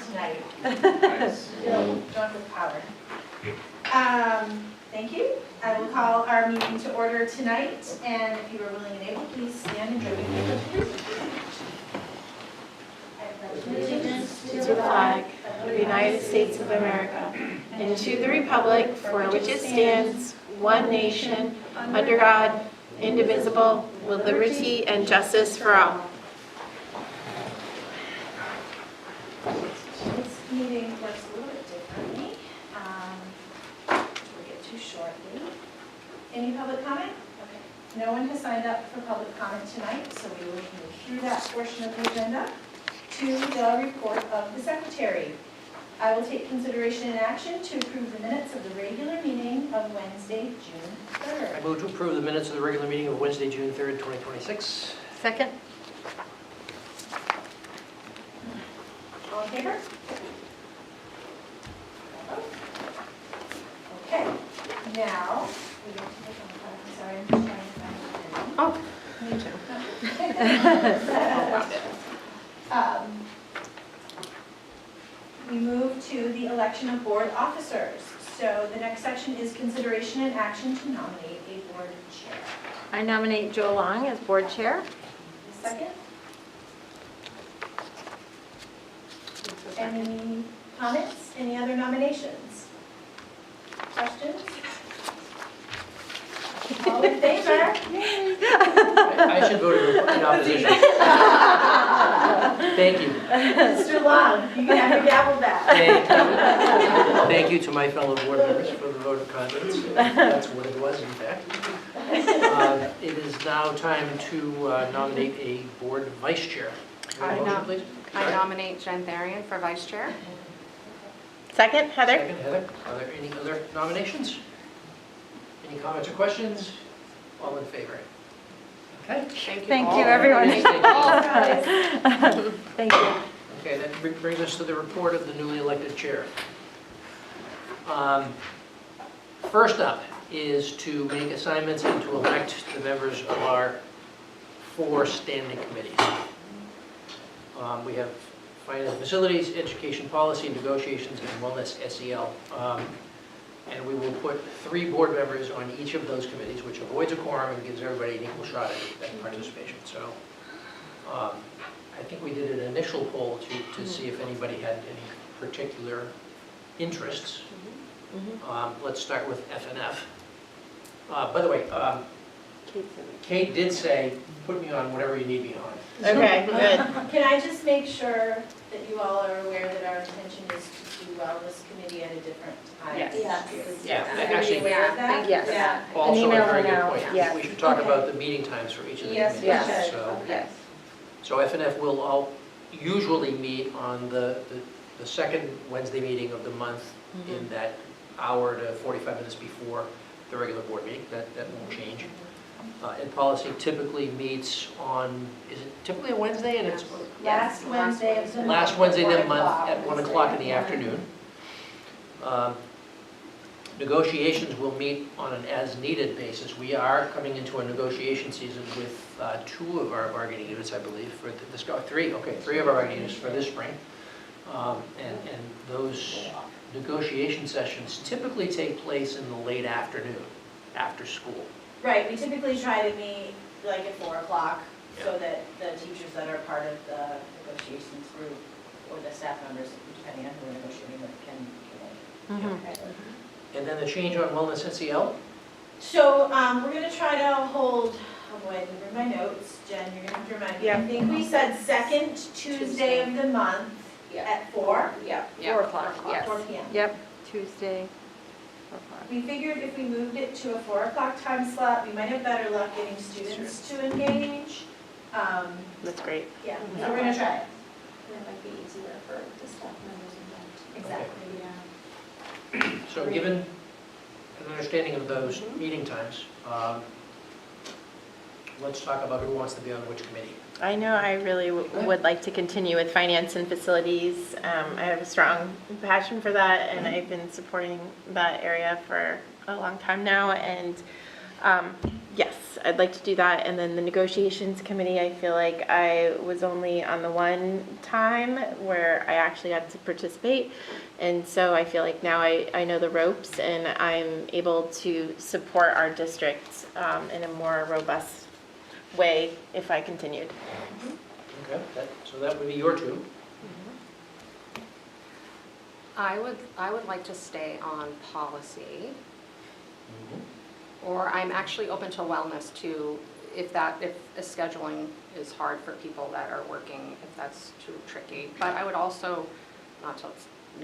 tonight. Nice. Feel drunk with power. Thank you. I will call our meeting to order tonight, and if you are willing and able, please stand and join me in the pledge. I pledge allegiance To the flag of the United States of America and to the republic for which it stands, one nation, under God, indivisible, with liberty and justice for all. This meeting works a little bit differently. We'll get to shortly. Any public comment? Okay. No one has signed up for public comment tonight, so we will move through that portion of the agenda to the report of the secretary. I will take consideration and action to approve the minutes of the regular meeting of Wednesday, June I 3rd. move to approve the minutes of the regular meeting of Wednesday, June 3rd, 2026. Second? All in favor? Okay, now, we get to pick on the card. Sorry, I'm just trying to find it. Oh, me We move to the election of board officers. So the next section is consideration and action to nominate a board chair. I nominate Joe Long as board chair. Second? Any comments? Any other nominations? Questions? All in favor? I should vote in opposition. Thank you. Mr. Long, you can have your gavel back. Thank you to my fellow board members for the vote of confidence. That's what it was, in fact. It is now time to nominate a board vice chair. Motion, please. I nominate Jen Therian for vice chair. Second, Heather? Second, Heather. Are there any other nominations? Any comments or questions? All in favor? Okay. Thank all. you, everyone. Thank you. Thank you. Okay, that brings us to the report of the newly elected chair. First up is to make assignments and to elect the members of our 4 standing committees. We have Finance and Facilities, Education Policy, Negotiations, and Wellness SEL. And we will put 3 board members on each of those committees, which avoids a quorum and gives everybody an equal shot at participation. So I think we did an initial poll to see if anybody had any particular interests. Let's start with F&F. By the way, Kate did say, put me on whatever you need me on. Okay, good. Can I just make sure that you all are aware that our intention is to do wellness committee at a different time? Yes. Yeah, Is everybody actually, aware of that? Yes. Yeah. also a email very went good out, point. yeah. We should talk Okay. about the meeting times for each of the Yes, committees. we Yes. should. So, Yes. so F&F will all usually meet on the second Wednesday meeting of the month in that hour to 45 minutes before the regular board meeting. That won't change. And policy typically meets on, is it typically a Wednesday? And it's Last Wednesday of the month. last Wednesday of the at 1 month at 1 o'clock in the Yeah. afternoon. Negotiations will meet on an as-needed basis. We are coming into a negotiation season with 2 of our bargaining units, I believe, for this, 3 of our bargaining units for this spring. And those negotiation sessions typically take place in the late afternoon, after school. Right, we typically try to meet like at 4 o'clock so that the teachers that are part of the negotiations group or the staff members, depending on who we're negotiating with, can make. And then the change on wellness SEL, So we're going to try to hold, oh boy, I didn't bring my notes. Jen, you're going to have to remind me. Yeah. I think we said second Tuesday of the month at 4. Yeah. 4 o'clock, yes. 4 p.m. Yep, Tuesday, 4 o'clock. We figured if we moved it to a 4 o'clock time slot, we might have better luck getting students to engage. That's great. Yeah, so we're going to try it. And it might be easier for the staff members involved. Exactly, yeah. so given an understanding of those meeting times, let's talk about who wants to be on which committee. I know I really would like to continue with finance and facilities. I have a strong passion for that, and I've been supporting that area for a long time now. And Yes, I'd like to do that. And then the negotiations committee, I feel like I was only on the one time where I actually got to participate. And so I feel like now I know the ropes and I'm able to support our district in a more robust way if I continued. Okay, so that would be your two. I would like to stay on policy, or I'm actually open to wellness too, if a scheduling is hard for people that are working, if that's too tricky. But I would also, not to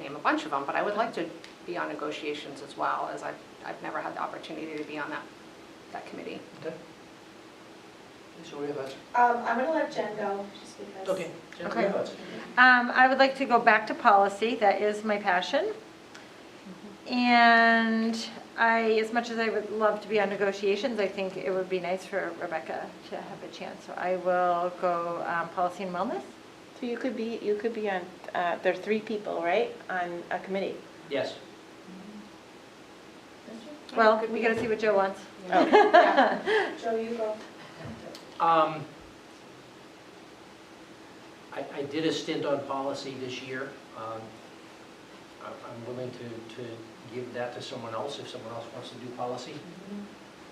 name a bunch of them, but I would like to be on negotiations as well, as I've never had the opportunity to be on that committee. Okay. So what do you have? I'm gonna let Jen go, just because. Okay. Jen, what do Okay. you have? I would like to go back to policy, that is my passion. And as much as I would love to be on negotiations, I think it would be nice for Rebecca to have a chance. So I will go policy and wellness. So you could be on, there are 3 people, right, on a committee? Yes. Well, we gotta see what Joe wants. Oh. Joe, you go. I did a stint on policy this year. I'm willing to give that to someone else if someone else wants to do policy.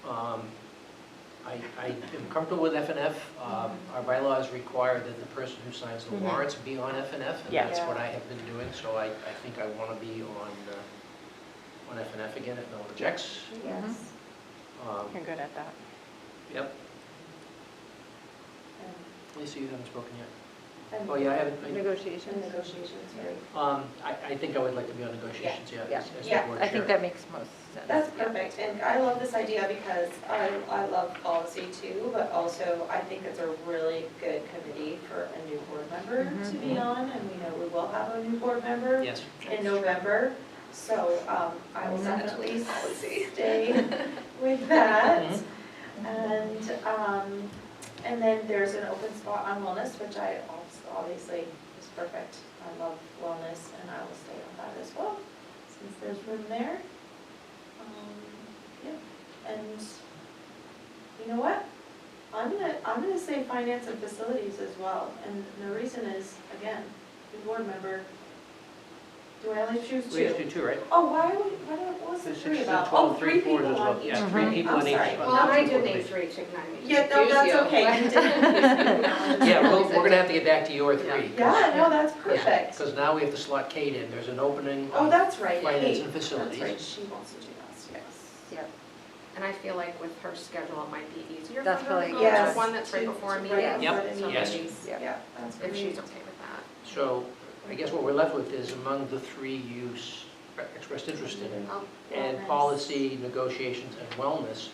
I am comfortable with FNF. Our bylaws require that the person who signs the warrants be on FNF, and Yeah. that's what I have been doing, so I think I want to be on FNF again if no one objects. Yes. You're good at that. Yep. Lisa, you haven't spoken yet. And Oh, yeah, I haven't. And Negotiations. negotiations, right? I think I would like to be on negotiations, yeah, Yeah. as the Yeah, board I think chair. that makes most sense. That's perfect, and I love this idea because I love policy too, but also I think it's a really good committee for a new board member to be on, and we know we will have a new board member Yes. in November, so I will definitely stay with that. And then there's an open spot on wellness, which I obviously is perfect. I love wellness, and I will stay on that as well, since there's room there. Yeah, and you know what? I'm gonna say finance and facilities as well, and the reason is, again, new board member. Do I only choose We have two? to do two, right? Oh, what was the There's three six, about? 12, Oh, three, fours as people well. on Yeah, each. 3 people I'm in each. sorry. Well, I each did board name meeting. 3 too, can I Yeah, no, confuse that's you? okay. You didn't. Yeah, we're going to have to get back to your 3. Yeah, no, that's perfect. Because now we have to slot Kate in. There's an opening Oh, on that's right. finance Kate. and facilities. That's right, she wants to do that, yes. Yep. And I feel like with her schedule, it might be easier for That's her to really- go Yes. to one that's right before a To- meeting. right before Yep. the Yes. meetings. Yep. Yeah, that's If great. she's okay with that. So I guess what we're left with is among the 3 you expressed interest in, I'll- and Wellness. policy, negotiations, and wellness.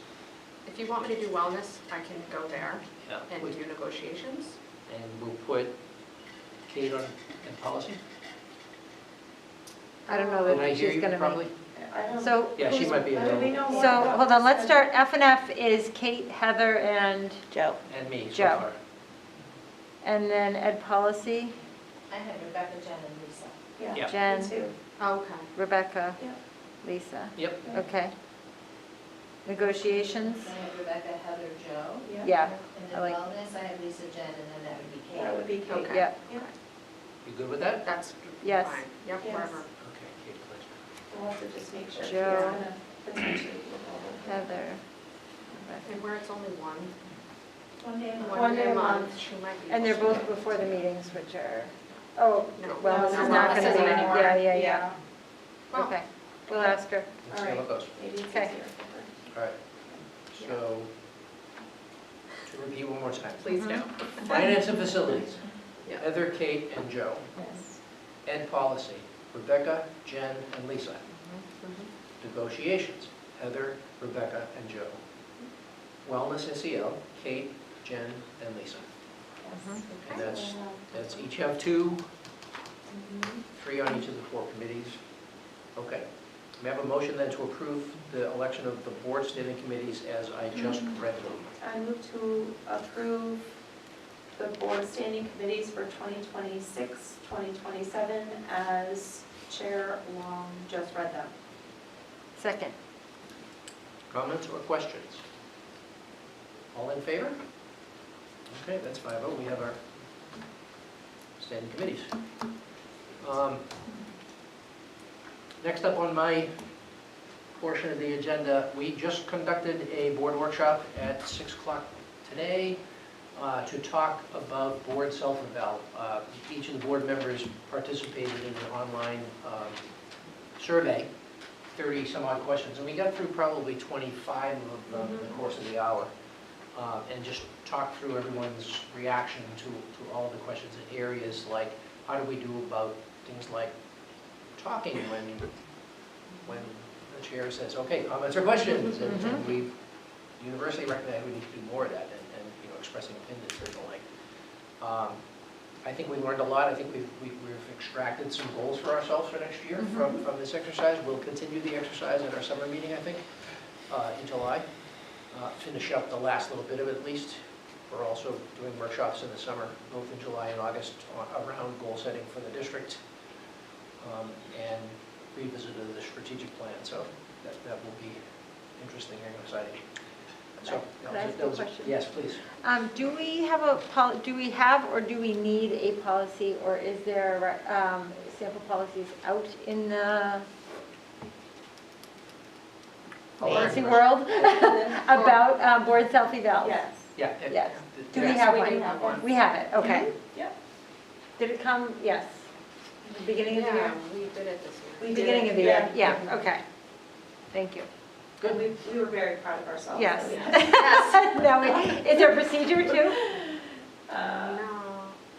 If you want me to do wellness, I can go there Yeah. and do negotiations. And we'll put Kate on in policy. I don't know Did I that hear she's you gonna properly? make. I don't. So, Yeah, she might be How do we know available. more so, about hold on, this let's then? start. F and F is Kate, Heather, and Joe. And me so Joe. far. And then ed policy, I had Rebecca, Jen, and Lisa. Yeah. Yeah, Jen. me too. Okay. Rebecca, Yeah. Lisa. Yep. Okay. Negotiations, I had Rebecca, Heather, Joe. yeah, And I then like- wellness, I had Lisa, Jen, and then that would be Kate. That would be Kate. Okay. yeah, You good with that? That's Yes. fine. Yep, Yes. wherever. Okay, Kate, please. We'll have to just make sure. she's Joe. gonna potentially be available. Heather. And where it's only one. One day a month. One day a month. She might be. And they're able to- both before the meetings, which are, oh, No. wellness No, is not wellness gonna isn't be, anymore. yeah. Well, Okay, we'll ask her. Let's All see how right. it goes. Maybe it's Okay. easier for her. All right. So, to repeat one more time. Please do. Finance and facilities. Yeah. Heather, Kate, and Joe. Yes. Ed policy, Rebecca, Jen, and Lisa. Negotiations, Heather, Rebecca, and Joe. Wellness SEL, Kate, Jen, and Lisa. Yes. And that's, Wow. that's each have 2, Mhm. 3 on each of the 4 committees. Okay. May I have a motion then to approve the election of the board standing committees as I just read them? I move to approve the board standing committees for 2026, 2027 as Chair Long just read them. Second. Comments or questions? All in favor? Okay, that's 5-0. We have our standing committees. Next up on my portion of the agenda, we just conducted a board workshop at 6 o'clock today to talk about board self-eval. Each of the board members participated in an online survey, 30 some odd questions, and we got through probably 25 of them in the course of the hour, and just talked through everyone's reaction to all of the questions in areas like, how do we do about things like talking when the chair says, okay, comments or questions, and we universally recognize we need to do more of that, and you know, expressing opinions and the like. I think we learned a lot. I think we've extracted some goals for ourselves for next year from this exercise. We'll continue the exercise at our summer meeting, I think, in July. Finish up the last little bit of it at least. We're also doing workshops in the summer, both in July and August, around goal setting for the district, and revisit of the strategic plan. So that will be interesting and exciting. So, Can I ask a question? Yes, please. Do we have or do we need a policy, or is there sample policies out in the policy world about board self-eval? Yes. Yeah. Yes. Do we Yes. have We one? do have one. We have it, okay. Yep. Did it come, yes, the beginning of the year? We did it this year. We did Beginning it, of the year, yeah, okay. Thank you. And we were very proud of ourselves. Yes. So, Now, is there a procedure too? Uh, No.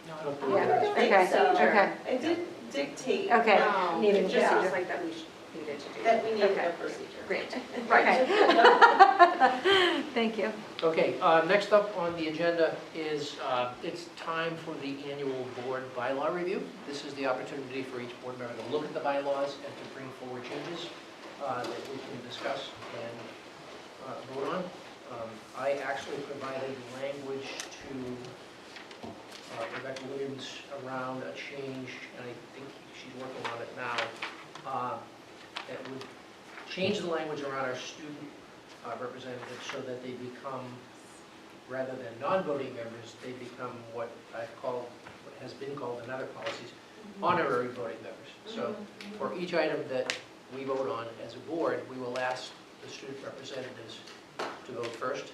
No, I don't believe Yeah. there is. think Okay, so. okay. It didn't dictate. Okay. No, Needed it just procedure. sounds like that we needed to do. That we needed Okay. a procedure. Great, Right. okay. Thank you. Okay, next up on the agenda is it's time for the annual board bylaw review. This is the opportunity for each board member to look at the bylaws and to bring forward changes that we can discuss and vote on. I actually provided language to Rebecca Williams around a change, and I think she's working on it now, that would change the language around our student representatives so that they become, rather than non-voting members, they become what what has been called in other policies, honorary voting members. So for each item that we vote on as a board, we will ask the student representatives to vote first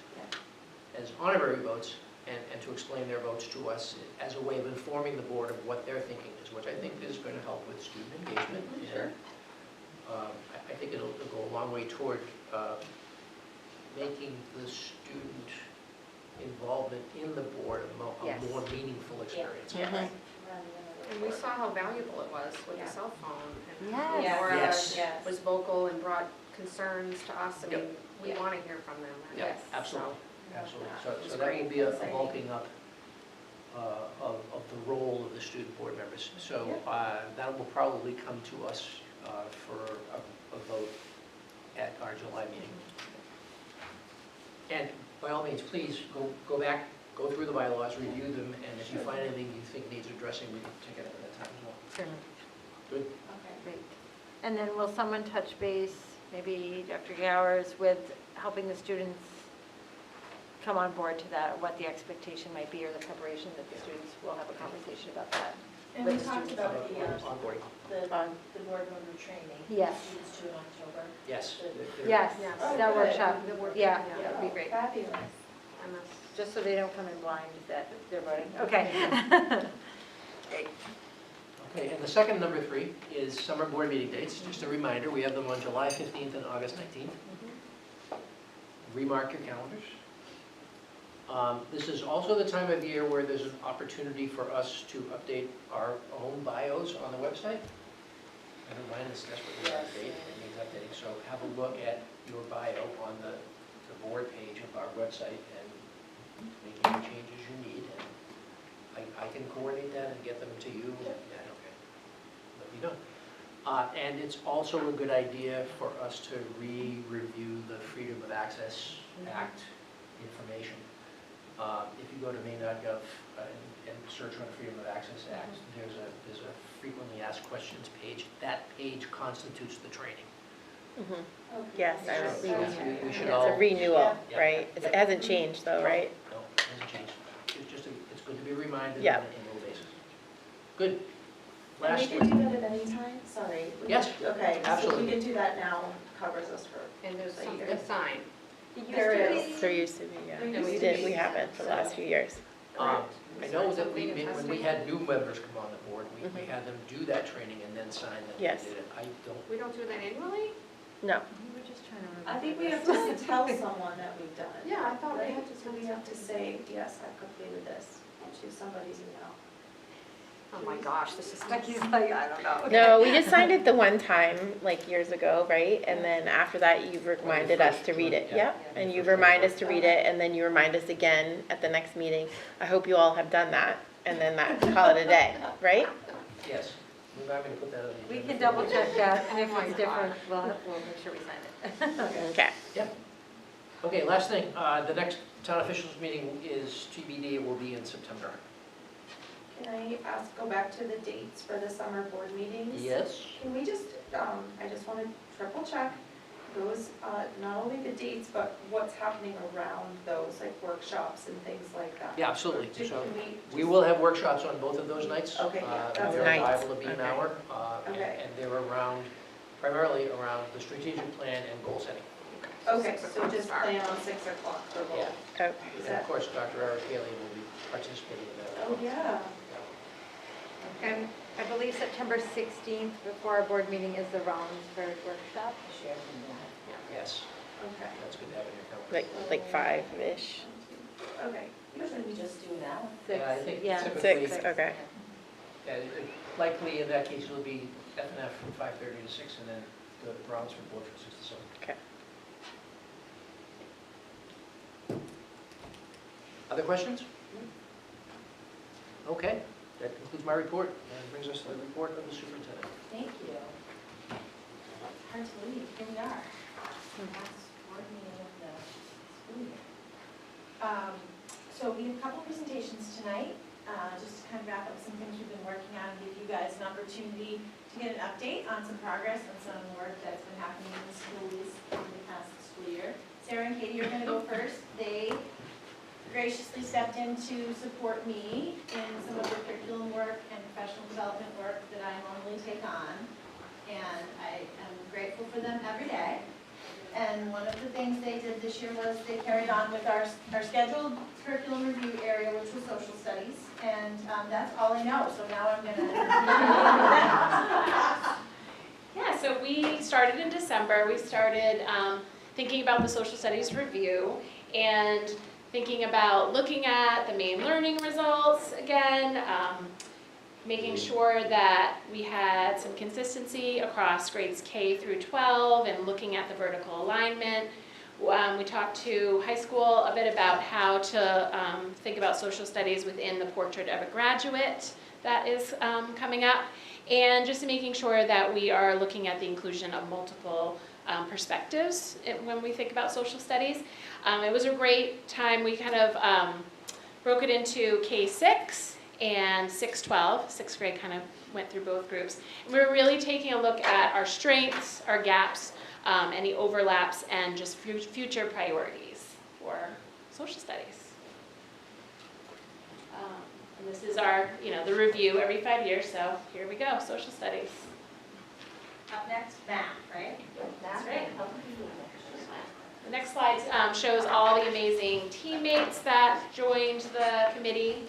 as honorary votes and to explain their votes to us as a way of informing the board of what their thinking is, which I think is going to help with student engagement. Sure. I think it'll go a long way toward making the student involvement in the board a Yes. more meaningful experience. Mhm. And we saw how valuable it was with Yeah. the cell phone. And Yes. Laura Yes. was vocal and brought concerns to us. I Yep. mean, we want to hear from them. Yeah, Yes. absolutely, absolutely. So It's that will great. be a bulking up of the role of the student board members. So that will probably come to us for a vote at our July meeting. And by all means, please go back, go through the bylaws, review them, and if you find anything you think needs addressing, we can take it up at that time as well. Certainly. Good? Okay. Great. And then will someone touch base, maybe Dr. Gowers, with helping the students come on board to that, or what the expectation might be, or the preparation that the students will have a conversation about that? And with we the talked students? about Onboarding. the board member training. Yes. Students do in October. Yes. Yes, Yes. Oh, that good. workshop, The work- yeah, yeah. that would be great. Fabulous. And that's- Just so they don't come in blind that they're voting. Okay. Great. Okay, and the second, number 3, is summer board meeting dates. Just a reminder, we have them on July 15th and August 19th. Remark your calendars. This is also the time of year where there's an opportunity for us to update our own bios on the website. I know mine is desperately out of date and needs updating, so have a look at your bio on the board page of our website and make any changes you need. And I can coordinate that and get them to you. Yeah, okay. Let me know. And it's also a good idea for us to re-review the Freedom of Access Act information. If you go to maine.gov and search on Freedom of Access Act, there's a frequently asked questions page. That page constitutes the training. Mhm. Okay. Yes, I Yes. remember. We should It's all. a renewal, Yeah. right? It hasn't changed though, right? No, it hasn't changed. It's just, it's good to be reminded Yeah. on an annual basis. Good. And we Lastly, can do that at any time, sorry. Yes, Okay, so absolutely. we can do that now, covers us for. And there's a something year. to sign. There is. There used to be, yeah. There used We to did, be. we haven't for the last few years. I know that Something when we attesting. had new members come on the board, we Mhm. had them do that training and then sign that they Yes. did it. I don't, We don't do that annually? No. We were just trying to remember. I think we have to tell someone that we've done it. Yeah, I thought we right? had to So we have to say, yes, I've completed this, to somebody's email. Oh my gosh, this is Becky's like, I don't know. No, we just signed it the one time, like years ago, right? And then after that, you've reminded us to read it, Yeah. yep. And you remind us to read it, and then you remind us again at the next meeting. I hope you all have done that, and then that, call it a day, right? yes, remind me to put that on the We agenda can for double next check week. that, and if Oh my it's different, we'll make sure we sign it. Okay. Okay, last thing, the next town officials meeting is TBD, it will be in September. Can I go back to the dates for the summer board meetings? Yes? Can we just, I just want to triple check those, not only the dates, but what's happening around those, like workshops and things like that? Yeah, absolutely. Can So we we will have workshops on both of those nights. Okay, yeah, that's They're nice. liable to be an Okay. hour, Okay. and they're primarily around the strategic plan and goal setting. Okay, 6 so o'clock just start. plan on 6 o'clock for both. Yeah. Okay. Is And of that, course, Dr. Eric Haley will be participating in that. oh, yeah. And I believe September 16th, before our board meeting, is the Rollinsford workshop. Yes, Okay. that's good to have in your calendar. Like 5-ish. Okay. Usually we just do now. Yeah, I think Yeah. typically- 6, okay. Yeah, likely in that case, it'll be F&F from 5:30 to 6, and then the Rollinsford board from 6 to 7. Okay. Other questions? Okay, that concludes my report, and brings us to the report of the superintendent. Thank you. Hard to believe, here we are. Last board meeting of the school year. So we have a couple presentations tonight, just to kind of wrap up some things we've been working on, give you guys an opportunity to get an update on some progress on some work that's been happening in the schools over the past school year. Sarah and Katie are going to go first. They graciously stepped in to support me in some of the curriculum work and professional development work that I normally take on. And I am grateful for them every day. And one of the things they did this year was they carried on with our scheduled curriculum review area, which was social studies. And that's all I know, so now I'm gonna. Yeah, so we started in December. We started thinking about the social studies review and thinking about looking at the main learning results again, making sure that we had some consistency across grades K through 12 and looking at the vertical alignment. We talked to high school a bit about how to think about social studies within the portrait of a graduate that is coming up, and just making sure that we are looking at the inclusion of multiple perspectives when we think about social studies. It was a great time. We kind of broke it into K-6 and 6-12. Sixth grade kind of went through both groups. And we were really taking a look at our strengths, our gaps, any overlaps, and just future priorities for social studies. And this is our, the review every 5 years, so here we go, social studies. Up next, math, right? That's right. The next slide shows all the amazing teammates that joined the committee.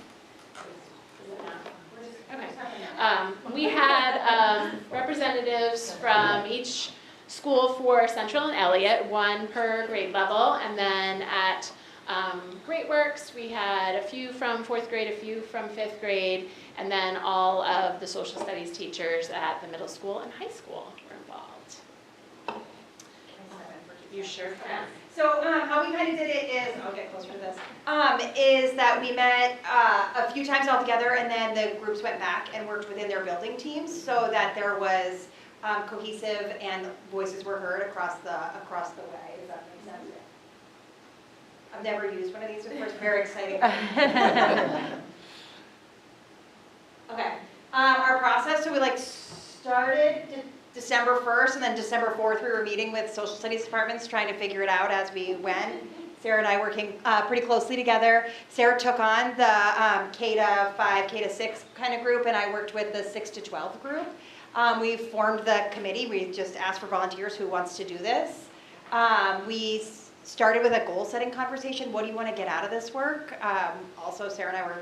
Okay. We had representatives from each school for Central and Elliott, one per grade level, and then at Great Works, we had a few from 4th grade, a few from 5th grade, and then all of the social studies teachers at the middle school and high school were involved. You sure can. So how we kind of did it is, I'll get closer to this, is that we met a few times all together, and then the groups went back and worked within their building teams so that there was cohesive and voices were heard across the way. Does that make sense? I've never used one of these before. It's very exciting. Okay. Our process. So we started December December 1st, and then December 4th, we were meeting with social studies departments, trying to figure it out as we went. Sarah and I working pretty closely together. Sarah took on the K-5, K-6 kind of group, and I worked with the 6 to 12 group. We formed the committee. We just asked for volunteers who wants to do this. We started with a goal-setting conversation. What do you want to get out of this work? Also, Sarah and I were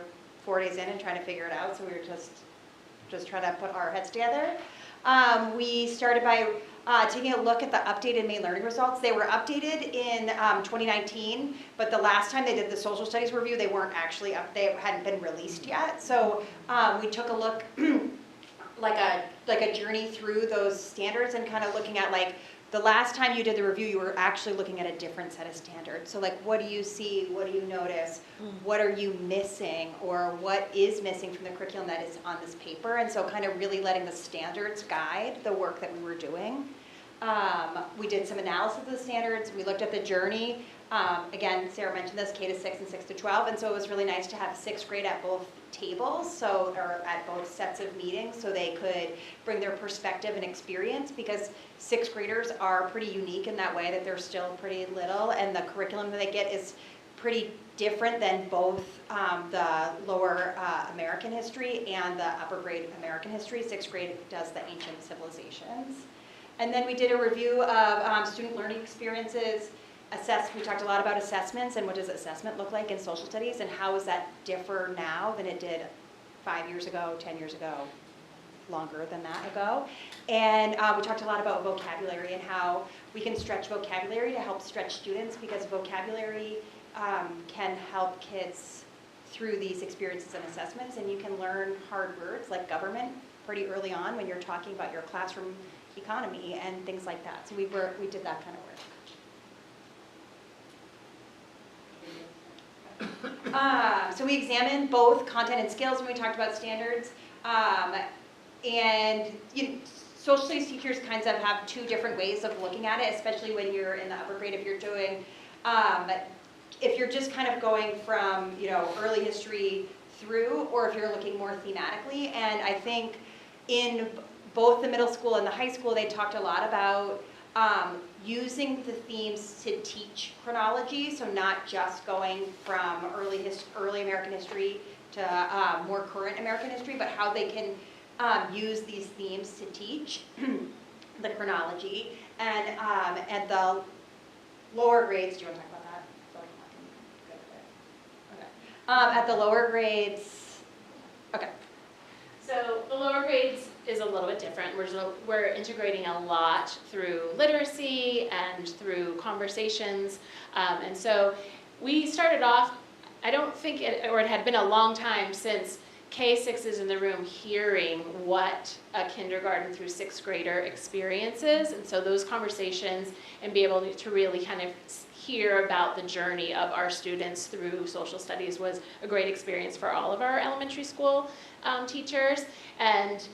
4 days in and trying to figure it out, so we were just trying to put our heads together. We started by taking a look at the updated Maine learning results. They were updated in 2019, but the last time they did the social studies review, they weren't actually up, they hadn't been released yet. So we took a look, like a journey through those standards and kind of looking at like, the last time you did the review, you were actually looking at a different set of standards. So like, what do you see? What do you notice? What are you missing? Or what is missing from the curriculum that is on this paper? And so kind of really letting the standards guide the work that we were doing. We did some analysis of the standards. We looked at the journey. Again, Sarah mentioned this, K-6 and 6 to 12. And so it was really nice to have 6th grade at both tables, or at both sets of meetings, so they could bring their perspective and experience, because 6th graders are pretty unique in that way that they're still pretty little, and the curriculum that they get is pretty different than both the lower American history and the upper grade American history. 6th grade does the ancient civilizations. And then we did a review of student learning experiences. We talked a lot about assessments and what does assessment look like in social studies, and how does that differ now than it did 5 years ago, 10 years ago, longer than that ago. And we talked a lot about vocabulary and how we can stretch vocabulary to help stretch students, because vocabulary can help kids through these experiences and assessments, and you can learn hard words like government pretty early on when you're talking about your classroom economy and things like that. So we did that kind of work. So we examined both content and skills when we talked about standards. And social studies teachers kind of have 2 different ways of looking at it, especially when you're in the upper grade. If you're doing, if you're just kind of going from, early history through, or if you're looking more thematically. And I think in both the middle school and the high school, they talked a lot about using the themes to teach chronology, so not just going from early American history to more current American history, but how they can use these themes to teach the chronology. And at the lower grades, do you want to talk about that? Okay. At the lower grades, okay. So the lower grades is a little bit different. We're integrating a lot through literacy and through conversations. And so we started off, I don't think it had been a long time since K-6s in the room hearing what a kindergarten through 6th grader experiences. And so those conversations and be able to really kind of hear about the journey of our students through social studies was a great experience for all of our elementary school teachers. And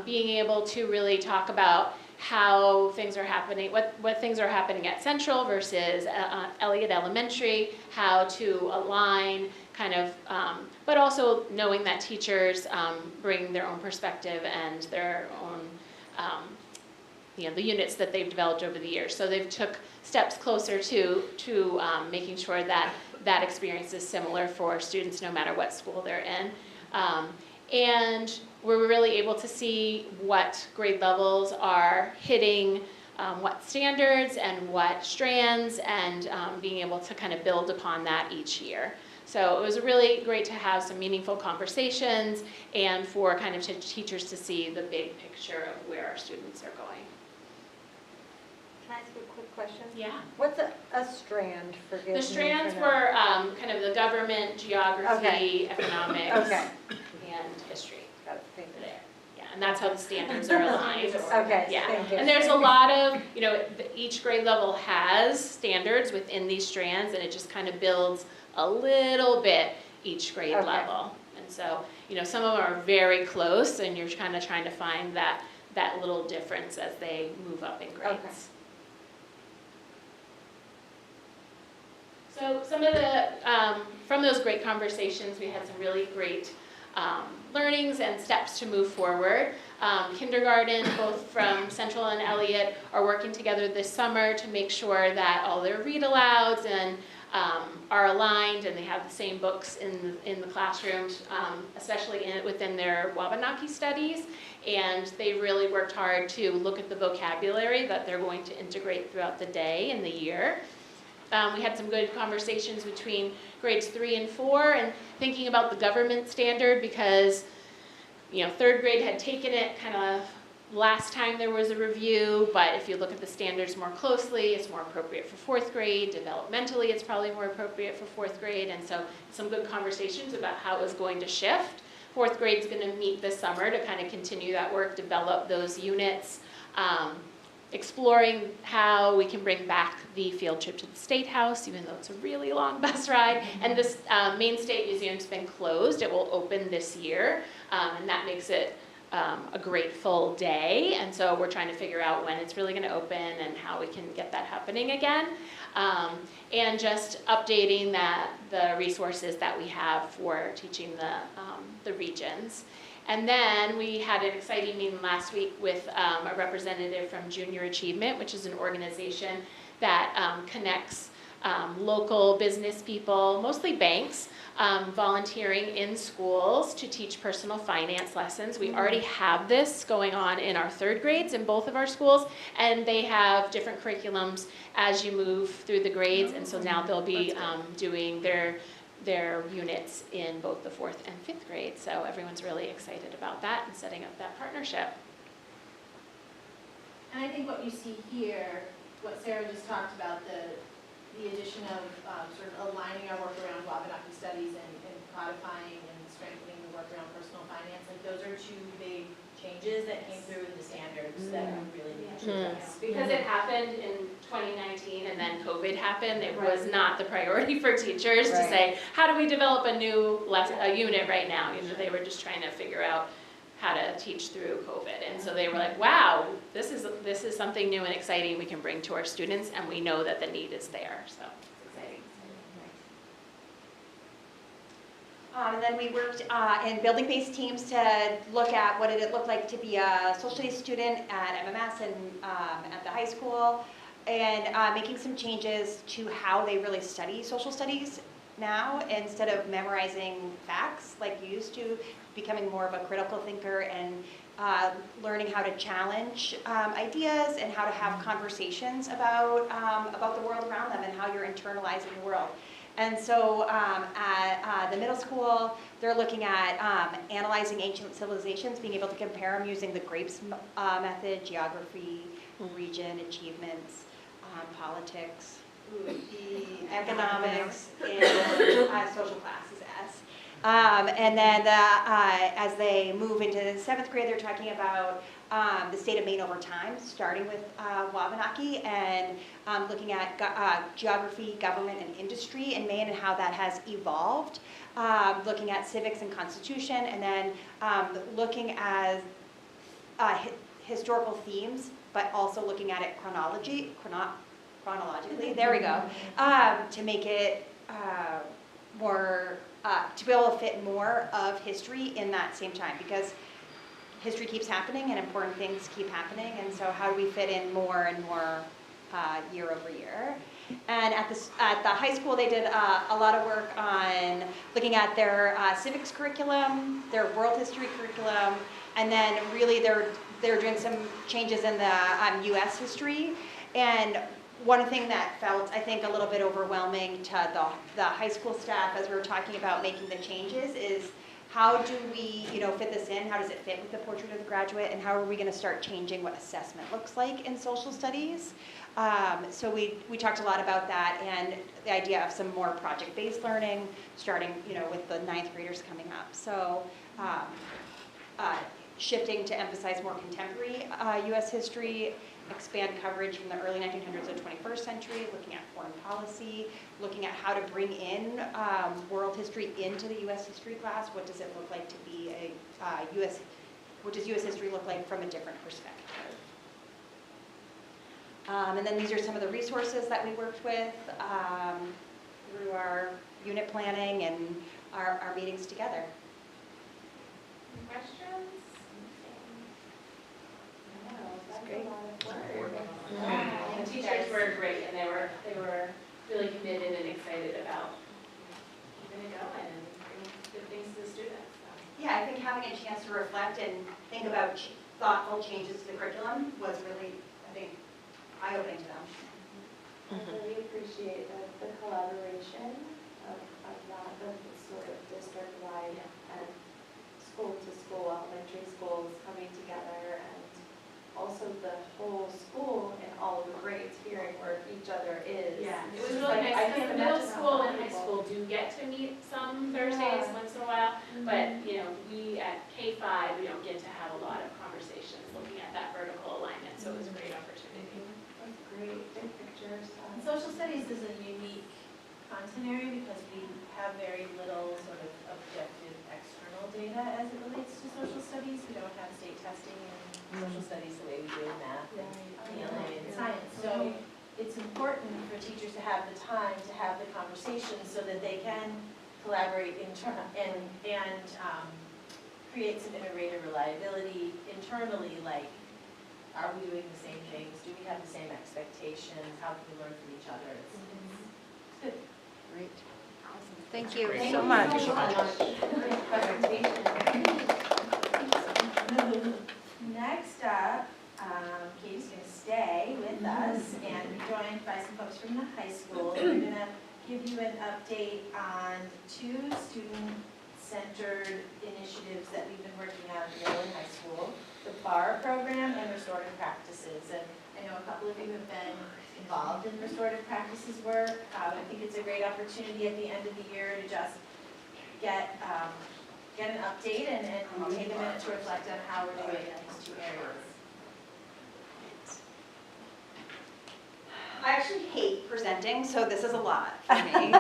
being able to really talk about how things are happening, what things are happening at Central versus Elliott Elementary, how to align kind of, but also knowing that teachers bring their own perspective and their own, the units that they've developed over the years. So they've took steps closer to making sure that that experience is similar for students no matter what school they're in. And we're really able to see what grade levels are hitting what standards and what strands, and being able to kind of build upon that each year. So it was really great to have some meaningful conversations and for kind of teachers to see the big picture of where our students are going. Can I ask you a quick question? Yeah. What's a strand? Forgive me The for strands not- were kind of the government, geography, Okay. economics, Okay. and history. Got it, thank you. There. Yeah, and that's how the standards are aligned. Okay, Yeah, thank you. and there's a lot of, each grade level has standards within these strands, and it just kind of builds a little bit each grade Okay. level. And so, some of them are very close, and you're kind of trying to find that little difference as they move up in grades. Okay. So some of the, from those great conversations, we had some really great learnings and steps to move forward. Kindergarten, both from Central and Elliott, are working together this summer to make sure that all their read-alouds and are aligned and they have the same books in the classrooms, especially within their Wabanaki studies. And they really worked hard to look at the vocabulary that they're going to integrate throughout the day and the year. We had some good conversations between grades 3 and 4 and thinking about the government standard because, you know, 3rd grade had taken it kind of last time there was a review, but if you look at the standards more closely, it's more appropriate for 4th grade. Developmentally, it's probably more appropriate for 4th grade. And so some good conversations about how it was going to shift. 4th grade's going to meet this summer to kind of continue that work, develop those units, exploring how we can bring back the field trip to the State House, even though it's a really long bus ride. And this Main State Museum's been closed. It will open this year, and that makes it a great full day. And so we're trying to figure out when it's really going to open and how we can get that happening again. And just updating the resources that we have for teaching the regions. And then we had an exciting meeting last week with a representative from Junior Achievement, which is an organization that connects local business people, mostly banks, volunteering in schools to teach personal finance lessons. We already have this going on in our 3rd grades in both of our schools, and they have different curriculums as you move through the grades, and so now they'll be doing their units in both the 4th and 5th grade. So everyone's really excited about that and setting up that partnership. And I think what you see here, what Sarah just talked about, the addition of sort of aligning our work around Wabanaki studies and codifying and strengthening the work around personal finance, like those are 2 big changes that came through in the standards that we really need to address. Because it happened in 2019 and then COVID happened, it was not the priority for teachers to say, how do we develop a new unit right now? You know, they were just trying to figure out how to teach through COVID. And so they were like, wow, this is something new and exciting we can bring to our students, and we know that the need is there, so it's exciting. And then we worked in building-based teams to look at what did it look like to be a social studies student at MMS and at the high school, and making some changes to how they really study social studies now. Instead of memorizing facts like you used to, becoming more of a critical thinker and learning how to challenge ideas and how to have conversations about the world around them and how you're internalizing the world. And so at the middle school, they're looking at analyzing ancient civilizations, being able to compare them using the GRAPES method, geography, region, achievements, politics, economics, and social classes. And then as they move into the 7th grade, they're talking about the state of Maine over time, starting with Wabanaki, and looking at geography, government, and industry in Maine and how that has evolved, looking at civics and constitution, and then looking at historical themes, but also looking at it chronologically, there we go, to make it more, to be able to fit more of history in that same time, because history keeps happening and important things keep happening, and so how do we fit in more and more year over year? And at the high school, they did a lot of work on looking at their civics curriculum, their world history curriculum, and then really they're doing some changes in the U.S. history. And one thing that felt, I think, a little bit overwhelming to the high school staff as we were talking about making the changes is, how do we, fit this in? How does it fit with the portrait of the graduate? And how are we going to start changing what assessment looks like in social studies? So we talked a lot about that and the idea of some more project-based learning, starting, with the 9th graders coming up. So shifting to emphasize more contemporary U.S. history, expand coverage from the early 1900s to the 21st century, looking at foreign policy, looking at how to bring in world history into the U.S. history class. What does it look like to be what does U.S. history look like from a different perspective? And then these are some of the resources that we worked with through our unit planning and our meetings together. Any questions? That's great. a lot of work. Yeah, the teachers were great, and they were really committed and excited about keeping it going and bringing good things to the students. So. Yeah, I think having a chance to reflect and think about thoughtful changes to the curriculum was really, I think, eye-opening to them. I really appreciate the collaboration of that, the sort of district-wide and school-to-school, elementary schools coming together, and also the whole school and all of the grades hearing where each other is. Yeah, it was It's really like, I nice, can't because middle imagine how school and high valuable. school do get to meet some Thursdays Yeah. once in a while, but, you know, we at K-5, we don't get to have a lot of conversations looking at that vertical alignment, so it was a great opportunity. That's great, big picture stuff. And social studies is a unique content area because we have very little sort of objective external data as it relates to social studies. We don't have state testing in social studies the way we do in math and ELA and science. So it's important for teachers to have the time to have the conversation so that they can collaborate and create some inter-rater reliability internally, like, are we doing the same things? Do we have the same expectations? How can we learn from each other? It's good. Great. Awesome. Thank you Great. so much. Thank you so much. Great presentation. Next up, Katie's going to stay with us and be joined by some folks from the high school. We're going to give you an update on 2 student-centered initiatives that we've been working on in middle and high school, the BAR program and restorative practices. And I know a couple of you have been involved in restorative practices work. I think it's a great opportunity at the end of the year to just get an update and take a minute to reflect on how we're doing in these 2 areas. I actually hate presenting, so this is a lot for me.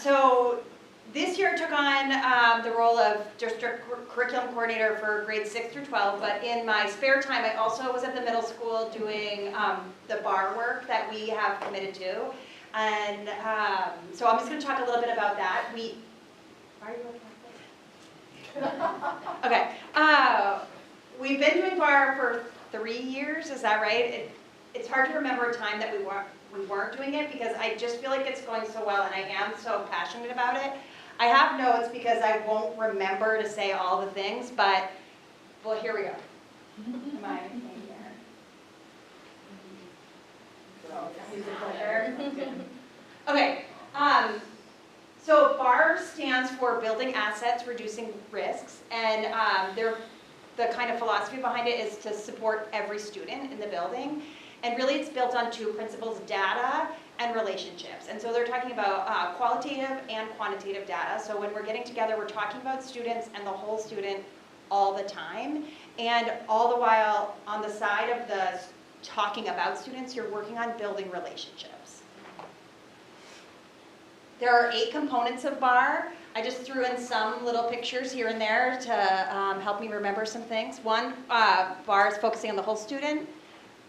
So this year I took on the role of district curriculum coordinator for grades 6 through 12, but in my spare time I also was at the middle school doing the BAR work that we have committed to. And so I'm just going to talk a little bit about that. Why are you looking at this? Okay. We've been doing BAR for 3 years, is that right? It's hard to remember a time that we weren't doing it because I just feel like it's going so well and I am so passionate about it. I have notes because I won't remember to say all the things, but, well, here we go. Am I in here? Okay, so BAR stands for Building Assets, Reducing Risks, and the kind of philosophy behind it is to support every student in the building. And really it's built on 2 principles, data and relationships. And so they're talking about qualitative and quantitative data. So when we're getting together, we're talking about students and the whole student all the time. And all the while, on the side of the talking about students, you're working on building relationships. There are 8 components of BAR. I just threw in some little pictures here and there to help me remember some things. One, BAR is focusing on the whole student.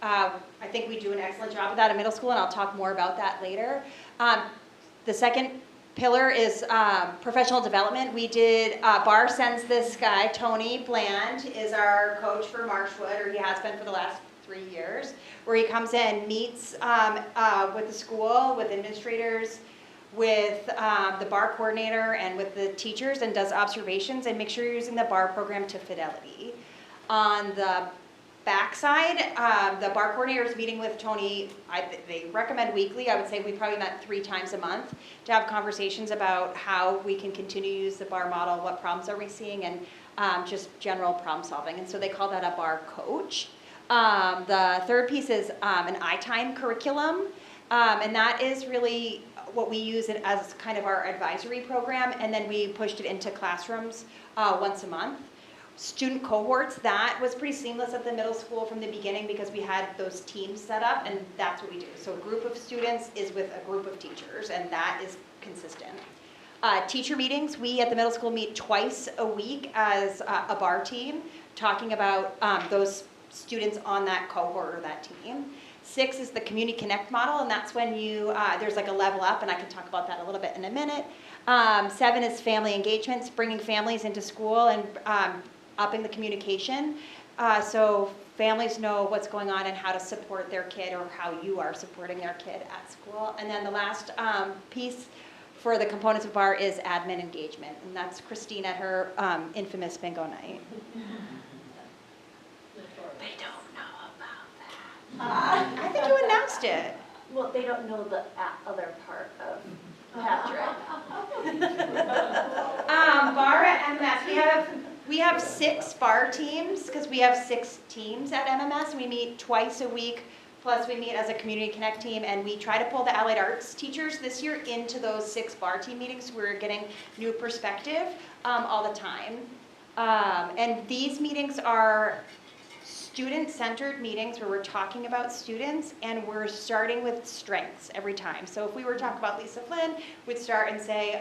I think we do an excellent job of that in middle school, and I'll talk more about that later. The second pillar is professional development. We did, BAR sends this guy, Tony Bland, is our coach for Marshwood, or he has been for the last 3 years, where he comes in, meets with the school, with administrators, with the BAR coordinator and with the teachers, and does observations and make sure you're using the BAR program to fidelity. On the backside, the BAR coordinator is meeting with Tony. They recommend weekly. I would say we probably met 3 times a month to have conversations about how we can continue to use the BAR model, what problems are we seeing, and just general problem solving. And so they call that a BAR coach. The third piece is an iTime curriculum, and that is really what we use it as kind of our advisory program, and then we pushed it into classrooms once a month. Student cohorts, that was pretty seamless at the middle school from the beginning because we had those teams set up, and that's what we do. So a group of students is with a group of teachers, and that is consistent. Teacher meetings, we at the middle school meet twice a week as a BAR team, talking about those students on that cohort or that team. 6 is the Community Connect model, and that's when you, there's like a level up, and I can talk about that a little bit in a minute. 7 is family engagements, bringing families into school and upping the communication. So families know what's going on and how to support their kid or how you are supporting their kid at school. And then the last piece for the components of BAR is admin engagement, and that's Christine at her infamous bingo night. They don't know about that. I think you announced it. Well, they don't know the other part of Patrick. BAR at MMS, we have 6 BAR teams, because we have 6 teams at MMS. We meet twice a week, plus we meet as a Community Connect team, and we try to pull the allied arts teachers this year into those 6 BAR team meetings. We're getting new perspective all the time. And these meetings are student-centered meetings where we're talking about students, and we're starting with strengths every time. So if we were to talk about Lisa Flynn, we'd start and say,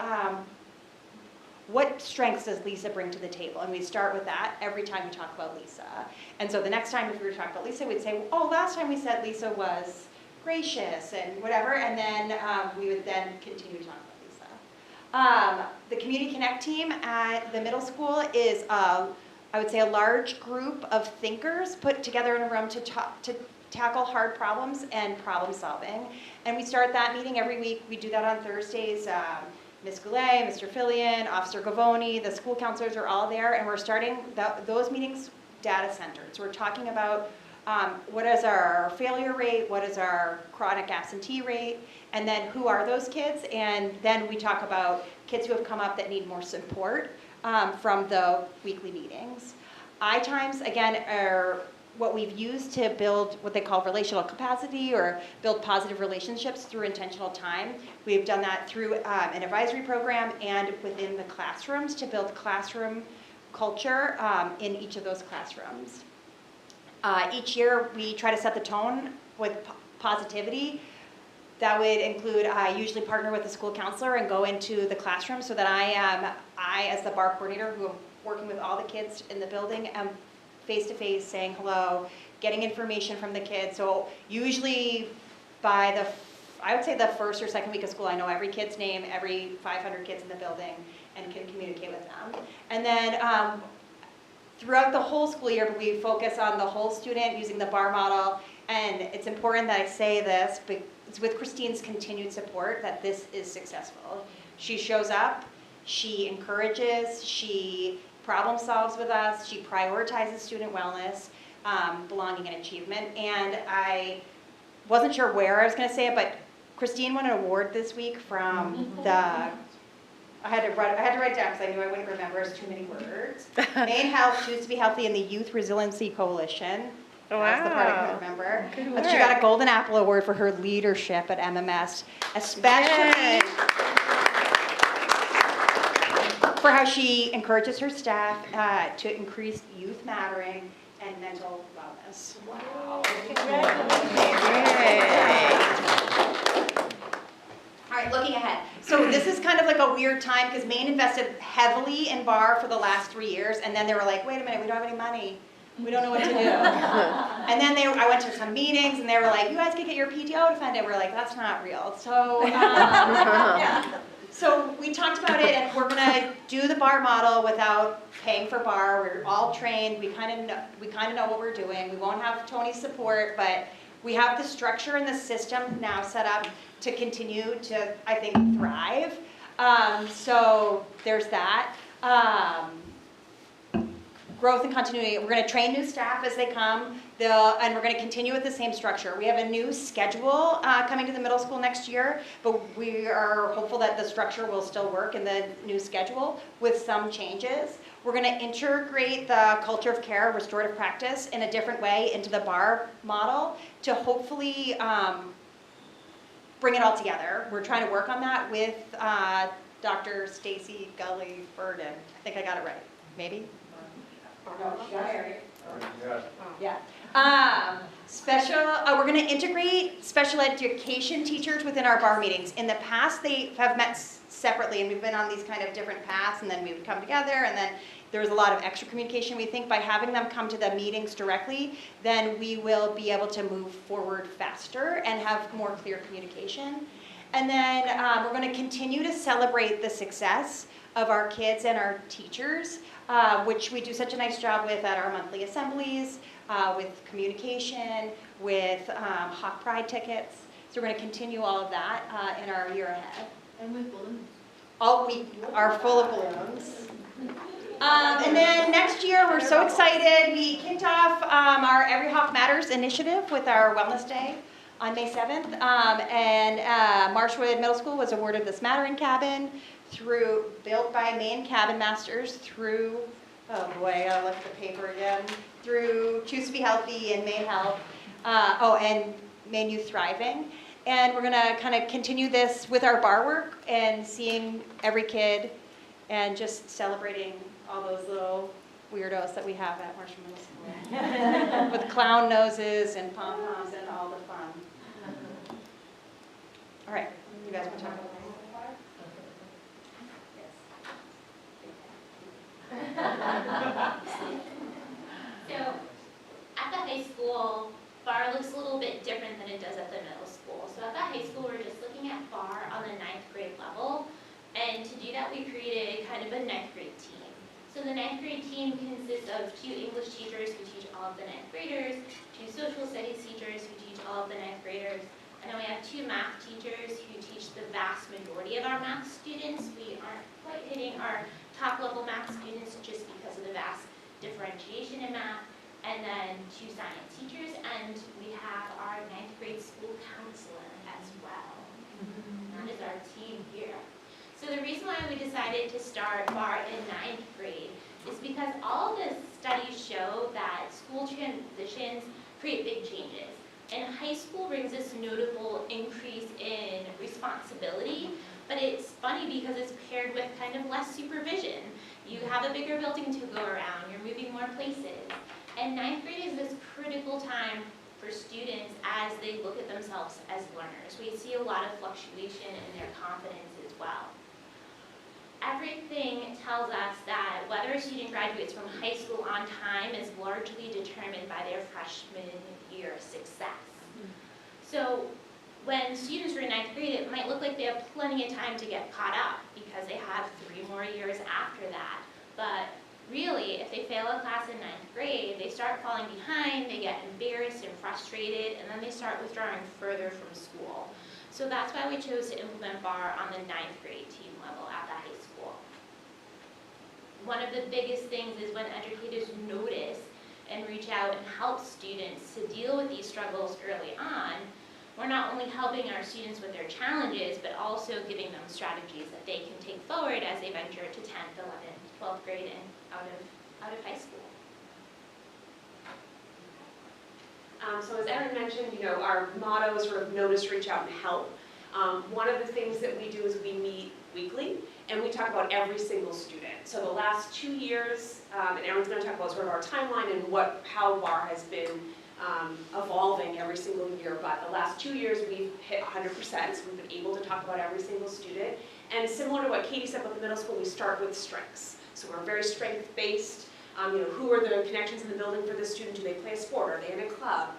what strengths does Lisa bring to the table? And we start with that every time we talk about Lisa. And so the next time if we were to talk about Lisa, we'd say, oh, last time we said Lisa was gracious and whatever, and then we would then continue to talk about Lisa. The Community Connect team at the middle school is, I would say, a large group of thinkers put together in a room to tackle hard problems and problem solving. And we start that meeting every week. We do that on Thursdays. Ms. Goulet, Mr. Fillion, Officer Gavoni, the school counselors are all there, and we're starting those meetings data-centered. So we're talking about what is our failure rate, what is our chronic absentee rate, and then who are those kids, and then we talk about kids who have come up that need more support from the weekly meetings. I-times, again, are what we've used to build what they call relational capacity or build positive relationships through intentional time. We've done that through an advisory program and within the classrooms to build classroom culture in each of those classrooms. Each year we try to set the tone with positivity. That would include, I usually partner with a school counselor and go into the classroom so that I as the BAR coordinator who am working with all the kids in the building am face-to-face saying hello, getting information from the kids. So usually by I would say the first or second week of school, I know every kid's name, every 500 kids in the building, and can communicate with them. And then throughout the whole school year, we focus on the whole student using the BAR model. And it's important that I say this, but it's with Christine's continued support that this is successful. She shows up, she encourages, she problem solves with us, she prioritizes student wellness, belonging and achievement. And I wasn't sure where I was going to say it, but Christine won an award this week from the, I had to write it down because I knew I wouldn't remember, it's too many words. Maine Health, Choose to Be Healthy, and the Youth Resiliency Coalition. Wow. That's the part I couldn't remember. Good But she work. got a Golden Apple Award for her leadership at MMS, especially for how she encourages her staff to increase youth mattering and mental wellness. Wow. All right, looking ahead. So this is kind of like a weird time because Maine invested heavily in BAR for the last 3 years, and then they were like, wait a minute, we don't have any money. We don't know what to do. And then I went to some meetings, and they were like, you guys could get your PTO funded. We're like, that's not real. So, so we talked about it, and we're going to do the BAR model without paying for BAR. We're all trained. We kind of know what we're doing. We won't have Tony's support, but we have the structure and the system now set up to continue to, I think, thrive. So there's that. Growth and continuity. We're going to train new staff as they come, and we're going to continue with the same structure. We have a new schedule coming to the middle school next year, but we are hopeful that the structure will still work in the new schedule with some changes. We're going to integrate the culture of care, restorative practice, in a different way into the BAR model to hopefully bring it all together. We're trying to work on that with Dr. Stacy Gully-Burden. I think I got it right. Maybe? No, she got it right. Yeah. We're going to integrate special education teachers within our BAR meetings. In the past, they have met separately, and we've been on these kind of different paths, and then we would come together, and then there was a lot of extra communication. We think by having them come to the meetings directly, then we will be able to move forward faster and have more clear communication. And then we're going to continue to celebrate the success of our kids and our teachers, which we do such a nice job with at our monthly assemblies, with communication, with Hawk Pride tickets. So we're going to continue all of that in our year ahead. And with balloons. All week are full of balloons. And then next year, we're so excited. We kicked off our Every Hawk Matters initiative with our Wellness Day on May 7th. And Marshwood Middle School was awarded the Smattering Cabin built by Maine Cabin Masters through, oh boy, I gotta look at the paper again, through Choose to Be Healthy and Maine Health, and Maine Youth Thriving. And we're gonna kind of continue this with our bar work and seeing every kid and just celebrating all those little weirdos that we have at Marshwood Middle School. With clown noses and pom-poms and all the fun. All right, you guys want to talk about this? So, at the high school, bar looks a little bit different than it does at the middle school. So at the high school, we're just looking at bar on the 9th grade level. And to do that, we created kind of a 9th grade team. So the 9th grade team consists of 2 English teachers who teach all of the 9th graders, 2 social studies teachers who teach all of the 9th graders, and then we have 2 math teachers who teach the vast majority of our math students. We aren't quite hitting our top level math students just because of the vast differentiation in math, and then 2 science teachers, and we have our 9th grade school counselor as well. That is our team here. So the reason why we decided to start bar in 9th grade is because all the studies show that school transitions create big changes. And high school brings this notable increase in responsibility, but it's funny because it's paired with kind of less supervision. You have a bigger building to go around, you're moving more places. And 9th grade is this critical time for students as they look at themselves as learners. We see a lot of fluctuation in their confidence as well. Everything tells us that whether a student graduates from high school on time is largely determined by their freshman year success. So when students are in 9th grade, it might look like they have plenty of time to get caught up because they have 3 more years after that. But really, if they fail a class in 9th grade, they start falling behind, they get embarrassed and frustrated, and then they start withdrawing further from school. So that's why we chose to implement bar on the 9th grade team level at the high school. One of the biggest things is when educators notice and reach out and help students to deal with these struggles early on, we're not only helping our students with their challenges, but also giving them strategies that they can take forward as they venture to 10th, 11th, 12th grade and out of high school. So as Erin mentioned, our motto is sort of notice, reach out, and help. One of the things that we do is we meet weekly, and we talk about every single student. So the last 2 years, and Erin's going to talk about sort of our timeline and how BAR has been evolving every single year. But the last 2 years, we've hit 100%, so we've been able to talk about every single student. And similar to what Katie said about the middle school, we start with strengths. So we're very strength-based. Who are the connections in the building for this student? Do they play a sport? Are they in a club?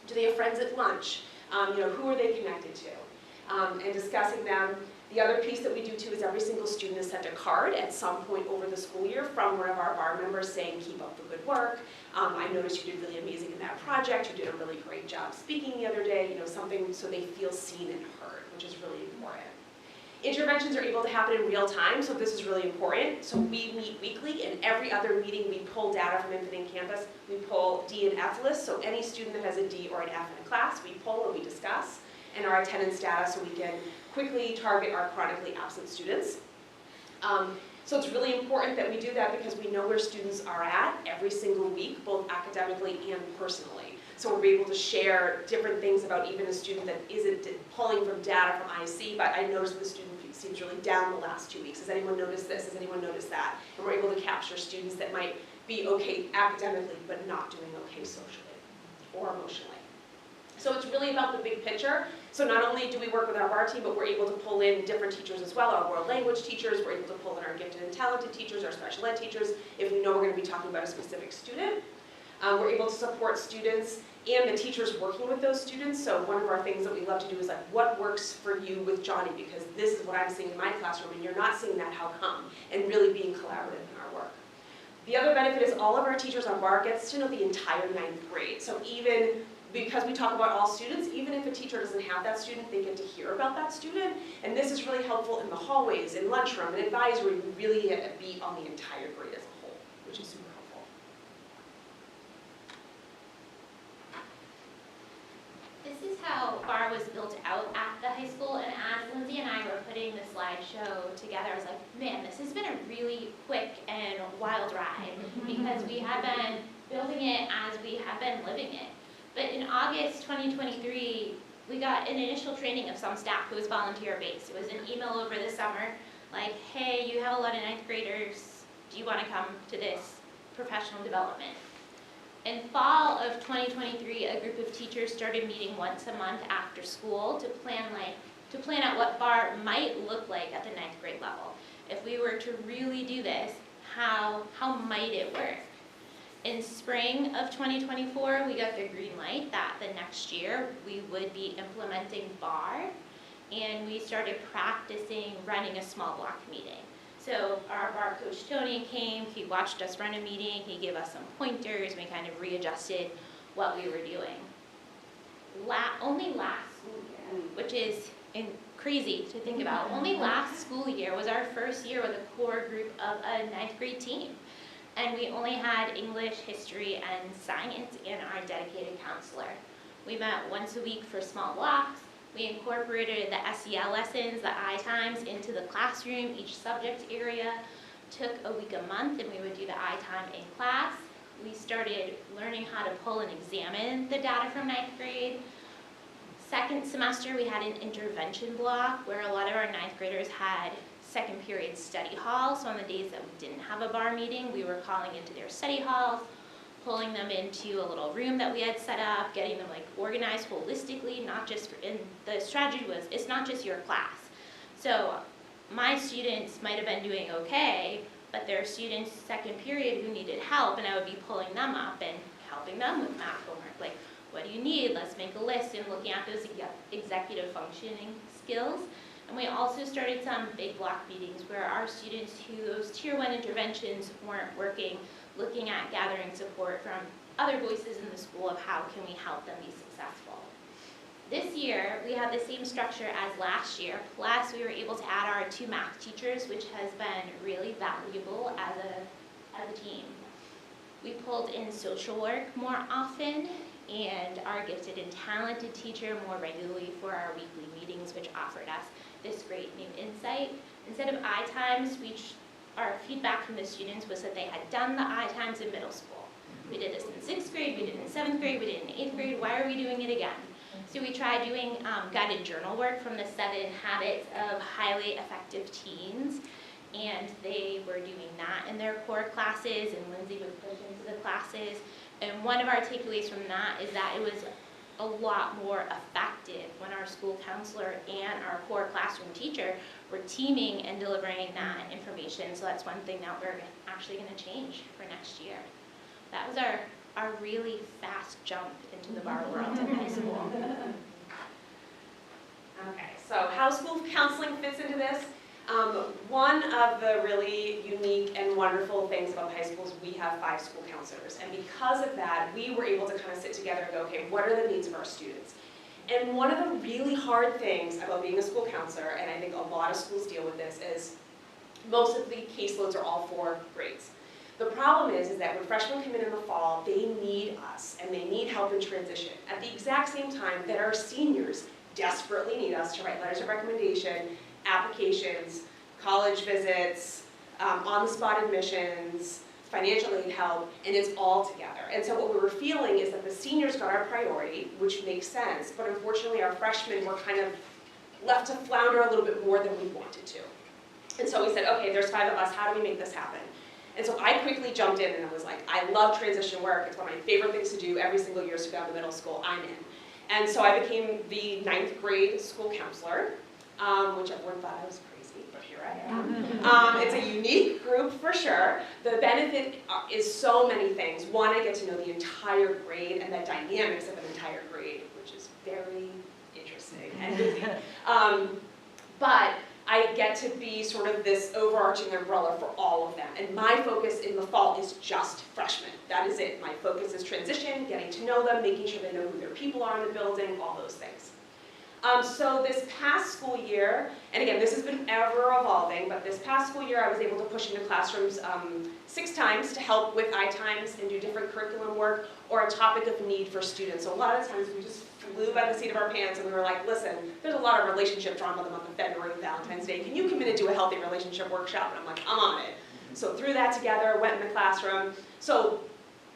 Do they have friends at lunch? Who are they connected to? And discussing them. The other piece that we do too is every single student is sent a card at some point over the school year from one of our bar members saying, keep up the good work. I noticed you did really amazing in that project. You did a really great job speaking the other day. Something so they feel seen and heard, which is really important. Interventions are able to happen in real time, so this is really important. So we meet weekly, and every other meeting we pull data from Infinite Campus. We pull D and F lists, so any student that has a D or an F in a class, we pull and we discuss, and our attendance data so we can quickly target our chronically absent students. So it's really important that we do that because we know where students are at every single week, both academically and personally. So we're able to share different things about even a student that isn't pulling from data from IC, but I noticed the student seems really down the last 2 weeks. Has anyone noticed this? Has anyone noticed that? And we're able to capture students that might be okay academically, but not doing okay socially or emotionally. So it's really about the big picture. So not only do we work with our bar team, but we're able to pull in different teachers as well, our world language teachers, we're able to pull in our gifted and talented teachers, our special ed teachers, if we know we're going to be talking about a specific student. We're able to support students and the teachers working with those students. So one of our things that we love to do is like, what works for you with Johnny? Because this is what I'm seeing in my classroom, and you're not seeing that, how come? And really being collaborative in our work. The other benefit is all of our teachers on bar gets to know the entire 9th grade. So even because we talk about all students, even if a teacher doesn't have that student, they get to hear about that student. And this is really helpful in the hallways, in lunchroom, and advisory. We really get a beat on the entire grade as a whole, which is super helpful. This is how BAR was built out at the high school, and as Lindsay and I were putting the slideshow together, I was like, man, this has been a really quick and wild ride, because we have been building it as we have been living it. But in August 2023, we got an initial training of some staff who was volunteer-based. It was an email over the summer, like, hey, you have a lot of 9th graders, do you want to come to this professional development? In fall of 2023, a group of teachers started meeting once a month after school to plan out what BAR might look like at the 9th grade level. If we were to really do this, how might it work? In spring of 2024, we got the green light that the next year we would be implementing BAR, and we started practicing running a small block meeting. So our bar coach Tony came, he watched us run a meeting, he gave us some pointers, we kind of readjusted what we were doing. Only last school year, which is crazy to think about, only last school year was our first year with a core group of a 9th grade team. And we only had English, history, and science and our dedicated counselor. We met once a week for small blocks. We incorporated the SEL lessons, the I times, into the classroom. Each subject area took a week a month, and we would do the I time in class. We started learning how to pull and examine the data from 9th grade. Second semester, we had an intervention block where a lot of our 9th graders had second period study hall. So on the days that we didn't have a bar meeting, we were calling into their study halls, pulling them into a little room that we had set up, getting them like organized holistically, not just and the strategy was, it's not just your class. So my students might have been doing okay, but there are students second period who needed help, and I would be pulling them up and helping them with math homework. Like, what do you need? Let's make a list, and looking at those executive functioning skills. And we also started some big block meetings where our students who those tier 1 interventions weren't working, looking at gathering support from other voices in the school of how can we help them be successful. This year, we had the same structure as last year, plus we were able to add our 2 math teachers, which has been really valuable as a team. We pulled in social work more often, and our gifted and talented teacher more regularly for our weekly meetings, which offered us this great new insight. Instead of I times, our feedback from the students was that they had done the I times in middle school. We did this in 6th grade, we did it in 7th grade, we did it in 8th grade, why are we doing it again? So we tried doing guided journal work from the 7 Habits of Highly Effective Teens, and they were doing that in their core classes, and Lindsay would push into the classes. And one of our takeaways from that is that it was a lot more effective when our school counselor and our core classroom teacher were teaming and delivering that information. So that's one thing that we're actually going to change for next year. That was our really fast jump into the bar world in high school. Okay, so how school counseling fits into this. One of the really unique and wonderful things about high school is we have 5 school counselors. And because of that, we were able to kind of sit together and go, okay, what are the needs of our students? And one of the really hard things about being a school counselor, and I think a lot of schools deal with this, is most of the caseloads are all 4 grades. The problem is that when freshmen come in the fall, they need us, and they need help in transition. At the exact same time that our seniors desperately need us to write letters of recommendation, applications, college visits, on-the-spot admissions, financial aid help, and it's all together. And so what we were feeling is that the seniors got our priority, which makes sense, but unfortunately our freshmen were kind of left to flounder a little bit more than we wanted to. And so we said, okay, there's 5 of us, how do we make this happen? And so I quickly jumped in and I was like, I love transition work, it's one of my favorite things to do every single year to go to middle school, I'm in. And so I became the 9th grade school counselor, which everyone thought I was crazy, but here I am. It's a unique group for sure. The benefit is so many things. One, I get to know the entire grade and the dynamics of an entire grade, which is very interesting and busy. But I get to be sort of this overarching umbrella for all of them. And my focus in the fall is just freshmen. That is it. My focus is transition, getting to know them, making sure they know who their people are in the building, all those things. So this past school year, and again, this has been ever evolving, but this past school year I was able to push into classrooms 6 times to help with I-times and do different curriculum work or a topic of need for students. So a lot of times we just flew by the seat of our pants and we were like, listen, there's a lot of relationship drama the month of February and Valentine's Day. Can you come in and do a healthy relationship workshop? And I'm like, I'm on it. So threw that together, went in the classroom. So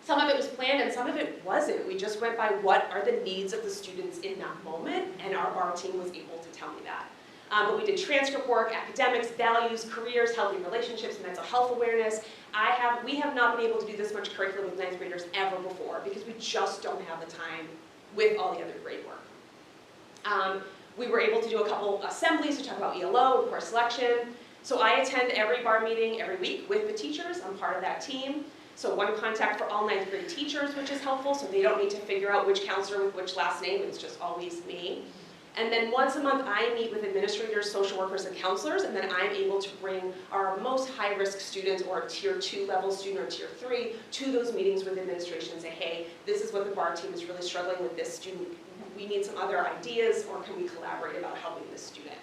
some of it was planned and some of it wasn't. We just went by what are the needs of the students in that moment, and our team was able to tell me that. But we did transcript work, academics, values, careers, healthy relationships, mental health awareness. We have not been able to do this much curriculum with 9th graders ever before because we just don't have the time with all the other grade work. We were able to do a couple assemblies to talk about ELO and course selection. So I attend every bar meeting every week with the teachers. I'm part of that team. So one contact for all 9th grade teachers, which is helpful, so they don't need to figure out which counselor with which last name, it's just always me. And then once a month, I meet with administrators, social workers, and counselors, and then I'm able to bring our most high-risk students or tier 2 level student or tier 3 to those meetings with administration and say, hey, this is what the bar team is really struggling with this student. We need some other ideas, or can we collaborate about helping this student?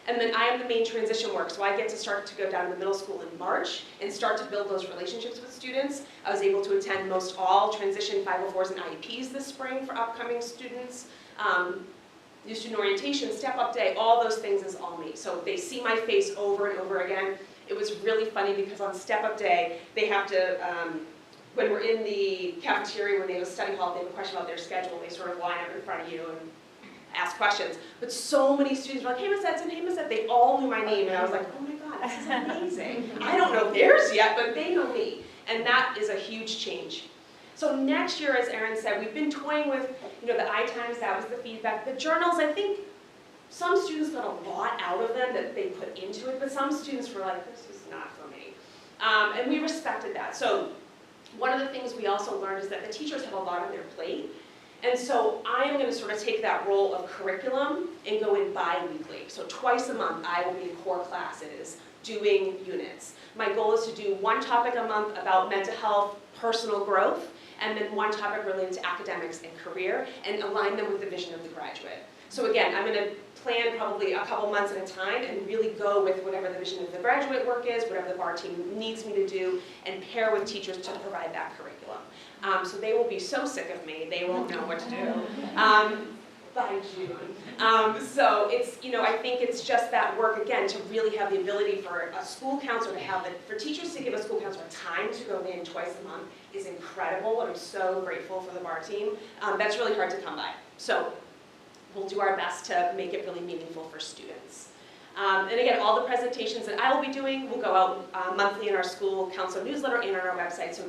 And then I am the main transition work, so I get to start to go down to the middle school in March and start to build those relationships with students. I was able to attend most all transition 504s and IEPs this spring for upcoming students. New student orientation, step-up day, all those things is all me. So they see my face over and over again. It was really funny because on step-up day, they have to, when we're in the cafeteria, when they have a study hall, if they have a question about their schedule, they sort of line up in front of you and ask questions. But so many students were like, hey, Ms. Edson, hey, Ms. Edson. They all knew my name, and I was like, oh my God, this is amazing. I don't know theirs yet, but they know me. And that is a huge change. So next year, as Erin said, we've been toying with, the I-times, that was the feedback. The journals, I think some students got a lot out of them that they put into it, but some students were like, this is not for me. And we respected that. So one of the things we also learned is that the teachers have a lot on their plate. And so I am going to sort of take that role of curriculum and go in bi-weekly. So twice a month, I will be in core classes doing units. My goal is to do one topic a month about mental health, personal growth, and then one topic related to academics and career, and align them with the vision of the graduate. So again, I'm going to plan probably a couple months at a time and really go with whatever the vision of the graduate work is, whatever the bar team needs me to do, and pair with teachers to provide that curriculum. So they will be so sick of me, they won't know what to do by June. So it's, I think it's just that work, again, to really have the ability for a school counselor to have it, for teachers to give a school counselor time to go in twice a month is incredible, and I'm so grateful for the bar team. That's really hard to come by. So we'll do our best to make it really meaningful for students. And again, all the presentations that I will be doing will go out monthly in our school council newsletter and on our website, so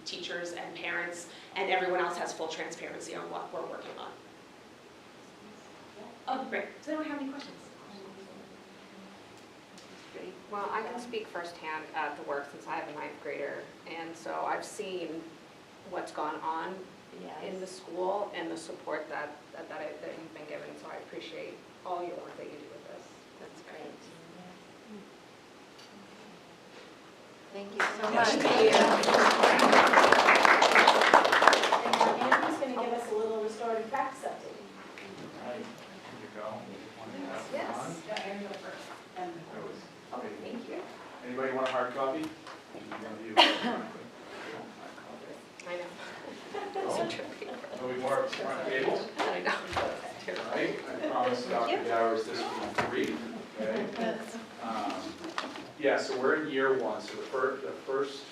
teachers and parents and everyone else has full transparency on what we're working on. Oh, great. Does anyone have any questions? Well, I can speak firsthand at the work since I have a 9th grader, and so I've seen what's gone on in the school and the support that you've been given, so I appreciate all your work that you do with this. That's great. Thank you so much. Thank you. And now Andy's going to give us a little restorative practice update. All right, here you go. Yes. Yeah, Aaron, go first. Oh, Thank you. anybody want a hard copy? I know. So we more front tables? I know. All right, I promised Dr. Gowers this would be brief, okay? Yeah, so we're in year 1, so the first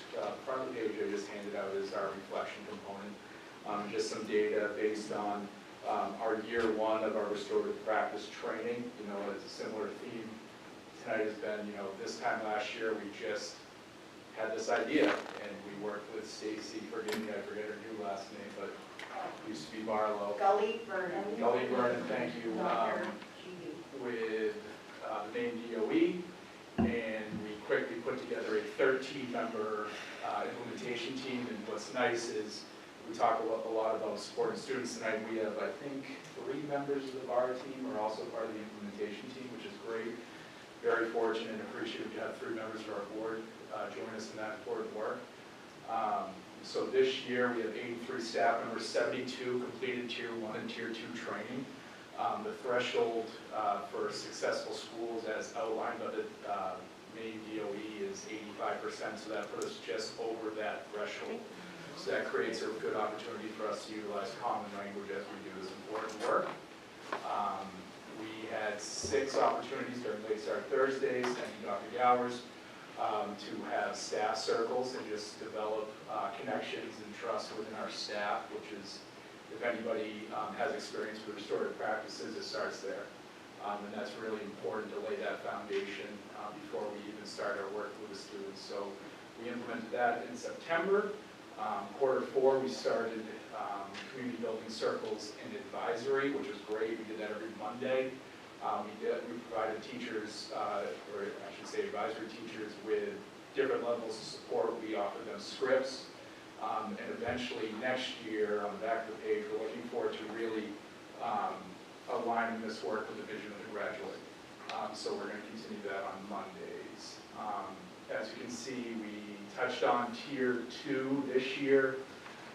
front of the page I just handed out is our reflection component. Just some data based on our year 1 of our restorative practice training. It's a similar theme. Tonight has been, this time last year we just had this idea, and we worked with Stacy, forgive me, I forget her new last name, but used to be Barlow. Gully Vernon. Gully Vernon, thank you, with the main DOE, and we quickly put together a 13-member implementation team, and what's nice is we talk a lot about supporting students tonight. We have, I think, 3 members of the bar team are also part of the implementation team, which is great. Very fortunate and appreciative to have 3 members of our board join us in that important work. So this year we have 83 staff members, 72 completed Tier 1 and Tier 2 training. The threshold for successful schools as outlined by the main DOE is 85%, so that puts us just over that threshold. So that creates a good opportunity for us to utilize common language as we do this important work. We had 6 opportunities during Late Start Thursdays, thank you Dr. Gowers, to have staff circles and just develop connections and trust within our staff, which is, if anybody has experience with restorative practices, it starts there. And that's really important to lay that foundation before we even start our work with the students. So we implemented that in September. Q4, we started community building circles and advisory, which was great. We did that every Monday. We provided teachers, or I should say advisory teachers, with different levels of support. We offered them scripts. And eventually next year, on the back of the page, we're looking forward to really aligning this work with the vision of the graduate. So we're going to continue that on Mondays. As you can see, we touched on Tier 2 this year.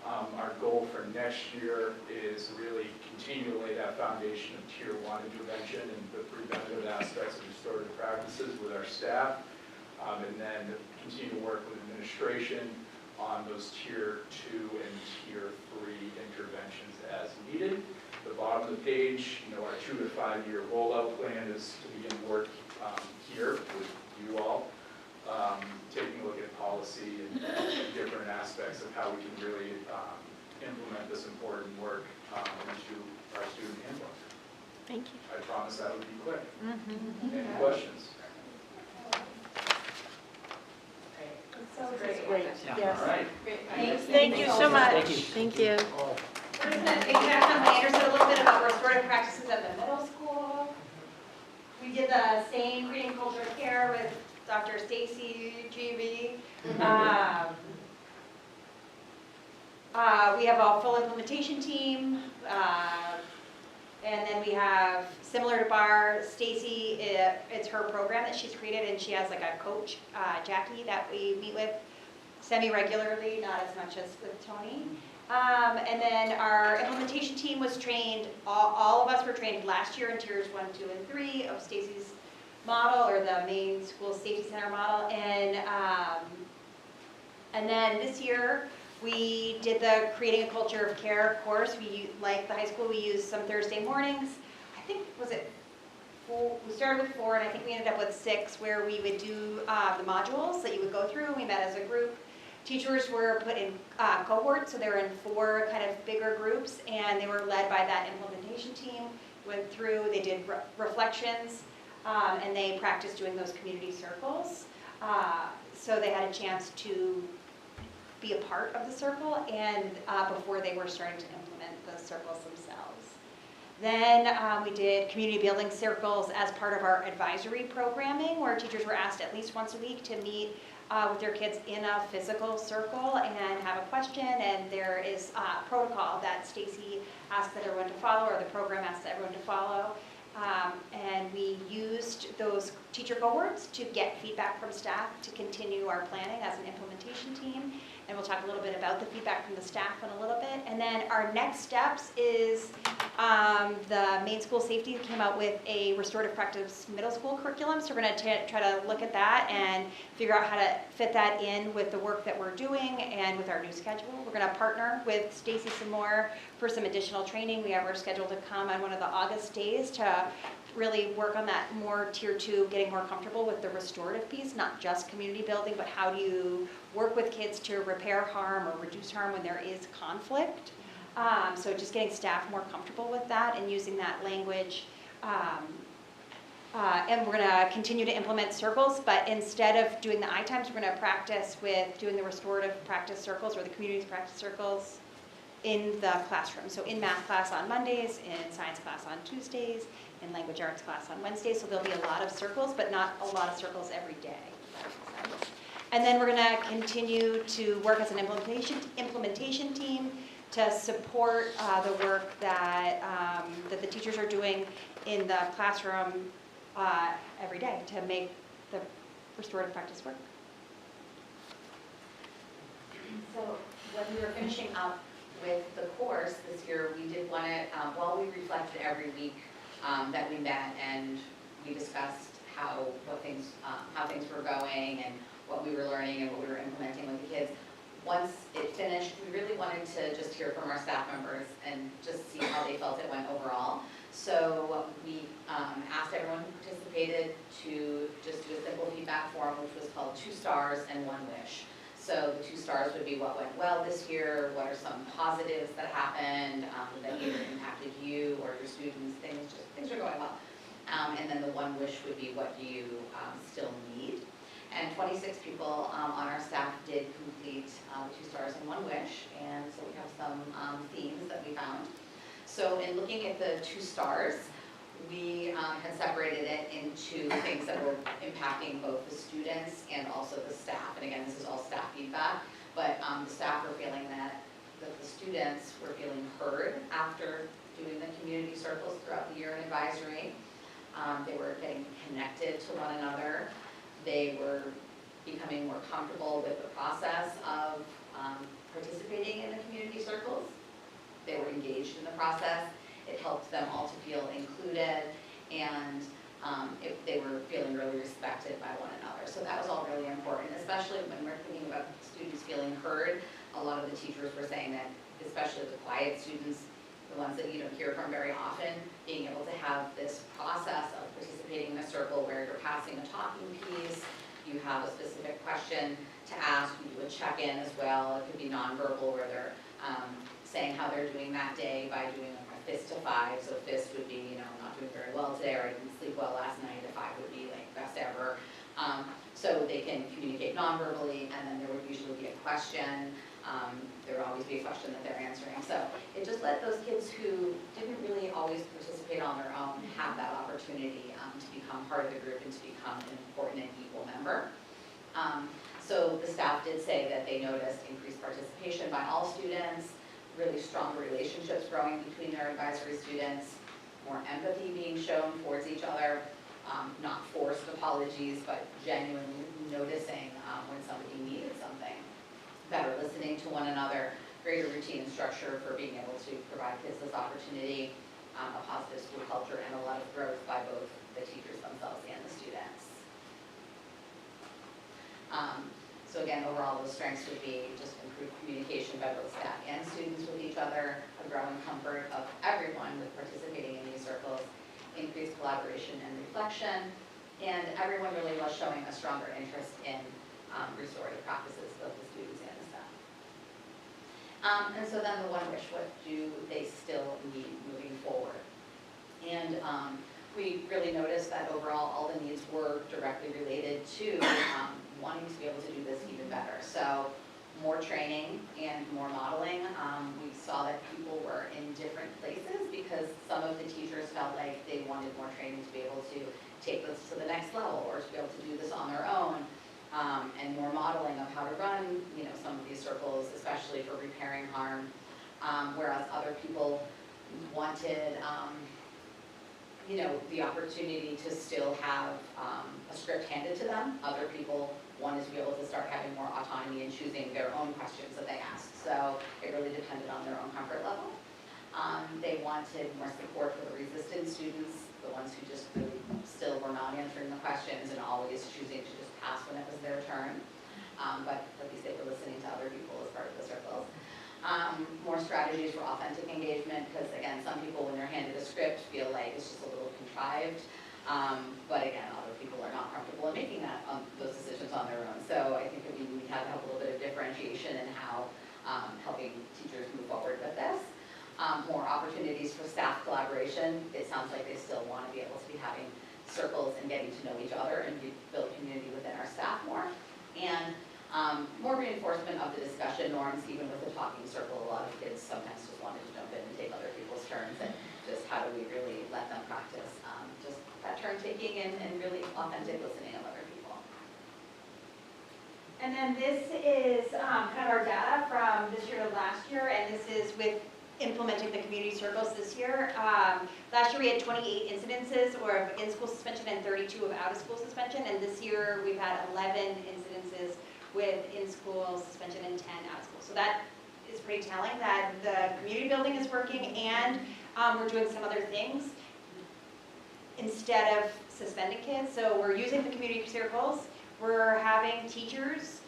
Our goal for next year is really continue to lay that foundation of Tier 1 intervention and the preventative aspects of restorative practices with our staff, and then continue to work with administration on those Tier 2 and Tier 3 interventions as needed. The bottom of the page, our 2 to 5 year rollout plan is to begin work here with you all, taking a look at policy and different aspects of how we can really implement this important work into our student handbook. Thank you. I promise that would be quick. Any questions? So great. Great, yes. All right. Thank you so much. Thank you. Thank you. Oh. We're just going to piggyback on Landers said a little bit about restorative practices at the middle school. We did the same creating culture of care with Dr. Stacy GB. We have a full implementation team, and then we have, similar to Bar, Stacy, it's her program that she's created, and she has like a coach, Jackie, that we meet with semi-regularly, not as much as with Tony. And then our implementation team was trained, all of us were trained last year in Tiers 1, 2, and 3 of Stacy's model, or the main school safety center model. And then this year, we did the Creating a Culture of Care course. Like the high school, we used some Thursday mornings. I think, was it 4? We started with 4, and I think we ended up with 6, where we would do the modules that you would go through. We met as a group. Teachers were put in cohorts, so they were in 4 kind of bigger groups, and they were led by that implementation team. Went through, they did reflections, and they practiced doing those community circles. So they had a chance to be a part of the circle, and before they were starting to implement the circles themselves. Then we did community building circles as part of our advisory programming, where teachers were asked at least once a week to meet with their kids in a physical circle and have a question, and there is a protocol that Stacy asked that everyone to follow, or the program asked everyone to follow. And we used those teacher cohorts to get feedback from staff to continue our planning as an implementation team. And we'll talk a little bit about the feedback from the staff in a little bit. And then our next steps is the main school safety came out with a restorative practice middle school curriculum. So we're going to try to look at that and figure out how to fit that in with the work that we're doing and with our new schedule. We're going to partner with Stacy some more for some additional training. We have our schedule to come on one of the August days to really work on that more Tier 2, getting more comfortable with the restorative piece, not just community building, but how do you work with kids to repair harm or reduce harm when there is conflict. So just getting staff more comfortable with that and using that language And we're gonna continue to implement circles, but instead of doing the I times, we're gonna practice with doing the restorative practice circles or the communities practice circles in the classroom. So in math class on Mondays, in science class on Tuesdays, in language arts class on Wednesdays. So there'll be a lot of circles, but not a lot of circles every day. If that makes sense. And then we're gonna continue to work as an implementation team to support the work that, that the teachers are doing in the classroom every day to make the restorative practice work. So when we were finishing up with the course this year, we did want to, while we reflected every week that we met and we discussed how things were going and what we were learning and what we were implementing with the kids. Once it finished, we really wanted to just hear from our staff members and just see how they felt it went overall. So we asked everyone who participated to just do a simple feedback form, which was called 2 stars and 1 wish. So the 2 stars would be what went well this year, what are some positives that happened, that either impacted you or your students, things are going well. And then the 1 wish would be what do you still need. And 26 people on our staff did complete 2 stars and 1 wish, and so we have some themes that we found. So in looking at the 2 stars, we had separated it into things that were impacting both the students and also the staff. And again, this is all staff feedback, but the staff were feeling that the students were feeling heard after doing the community circles throughout the year in advisory. They were getting connected to one another. They were becoming more comfortable with the process of participating in the community circles. They were engaged in the process. It helped them all to feel included, and if they were feeling really respected by one another. So that was all really important, especially when we're thinking about students feeling heard. A lot of the teachers were saying that, especially the quiet students, the ones that you don't hear from very often, being able to have this process of participating in a circle where you're passing a talking piece, you have a specific question to ask, you do a check-in as well. It could be nonverbal where they're saying how they're doing that day by doing a fist to 5. So fist would be, I'm not doing very well today, or I didn't sleep well last night. A 5 would be like best ever. So they can communicate non-verbally, and then there would usually be a question. There would always be a question that they're answering. So it just let those kids who didn't really always participate on their own have that opportunity to become part of the group and to become an important and equal member. So the staff did say that they noticed increased participation by all students, really strong relationships growing between their advisory students, more empathy being shown towards each other, not forced apologies, but genuinely noticing when somebody needed something, better listening to one another, greater routine and structure for being able to provide kids this opportunity, a positive school culture, and a lot of growth by both the teachers themselves and the students. So again, overall, those strengths would be just improved communication by both staff and students with each other, a growing comfort of everyone with participating in these circles, increased collaboration and reflection, and everyone really was showing a stronger interest in restorative practices, both the students and the staff. And so then the 1 wish, what do they still need moving forward? And we really noticed that overall all the needs were directly related to wanting to be able to do this even better. So more training and more modeling. We saw that people were in different places because some of the teachers felt like they wanted more training to be able to take this to the next level or to be able to do this on their own, and more modeling of how to run, some of these circles, especially for repairing harm, whereas other people wanted the opportunity to still have a script handed to them. Other people wanted to be able to start having more autonomy in choosing their own questions that they asked. So it really depended on their own comfort level. They wanted more support for the resistant students, the ones who just really still were not answering the questions and always choosing to just pass when it was their turn. But at least they were listening to other people as part of the circles. More strategies for authentic engagement, because again, some people when they're handed a script feel like it's just a little contrived, but again, other people are not comfortable in making those decisions on their own. So I think that we have to have a little bit of differentiation in how helping teachers move forward with this. More opportunities for staff collaboration. It sounds like they still want to be able to be having circles and getting to know each other and build community within our staff more. And more reinforcement of the discussion norms, even with the talking circle. A lot of kids sometimes just wanted to jump in and take other people's turns, and just how do we really let them practice just that turn taking and really authentic listening of other people. And then this is kind of our data from this year to last year, and this is with implementing the community circles this year. Last year we had 28 incidences of in-school suspension and 32 of out-of-school suspension, and this year we've had 11 incidences with in-school suspension and 10 out-of-school. So that is pretty telling that the community building is working, and we're doing some other things instead of suspending kids. So we're using the community circles. We're having teachers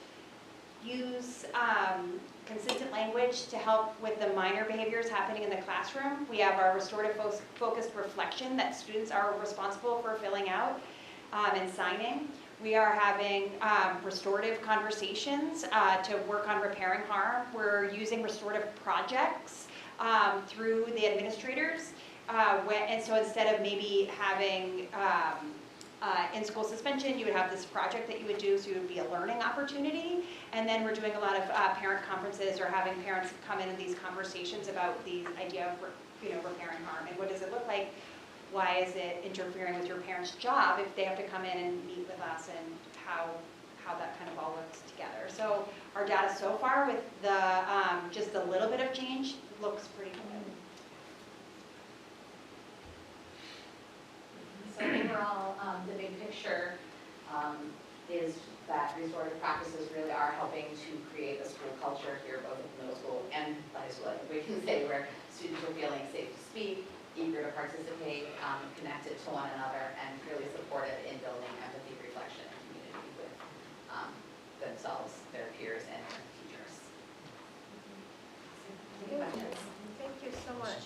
use consistent language to help with the minor behaviors happening in the classroom. We have our restorative focused reflection that students are responsible for filling out and signing. We are having restorative conversations to work on repairing harm. We're using restorative projects through the administrators. And so instead of maybe having in-school suspension, you would have this project that you would do, so it would be a learning opportunity. And then we're doing a lot of parent conferences or having parents come in these conversations about the idea of repairing harm and what does it look like. Why is it interfering with your parent's job if they have to come in and meet with us, and how that kind of all works together. So our data so far with the just a little bit of change looks pretty good. So overall, the big picture is that restorative practices really are helping to create a school culture here, both at the middle school and the high school, I think we can say, where students are feeling safe to speak, eager to participate, connected to one another, and really supported in building empathy, reflection, and community with themselves, their peers, and their teachers. Any questions? Thank you so much.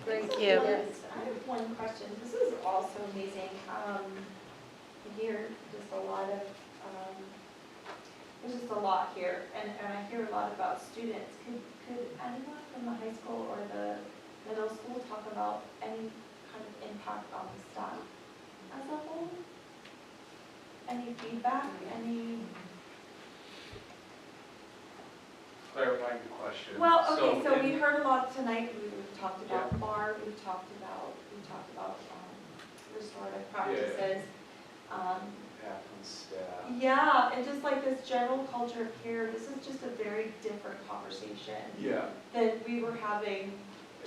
Thank you. Yes, I have one question. This is also amazing. You hear just a lot of, there's just a lot here, and I hear a lot about students. Could anyone from the high school or the middle school talk about any kind of impact on the staff as a whole? Any feedback, any? Clarifying the question. Well, okay, so in- we heard a lot tonight. We've talked about bar, we've talked about restorative practices. Impact on staff. Yeah, and just like this general culture of care, this is just a very different conversation Yeah. than we were having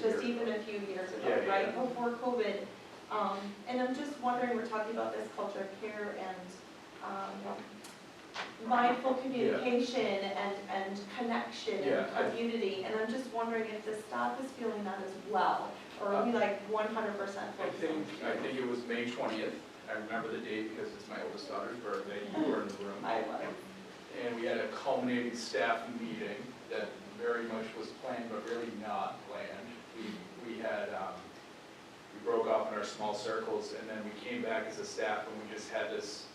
just year even ago. a few years ago, Yeah, right, yeah. before COVID. And I'm just wondering, we're talking about this culture of care and mindful communication and connection Yeah, and community. And I'm just wondering if the staff is feeling that as well, or are we like 100% focused I on think it was May 20th. I remember the date because it's my oldest daughter's birthday. You were in the room. I was. And we had a culminating staff meeting that very much was planned, but really not planned. We had, we broke off in our small circles, and then we came back as a staff, and we just had this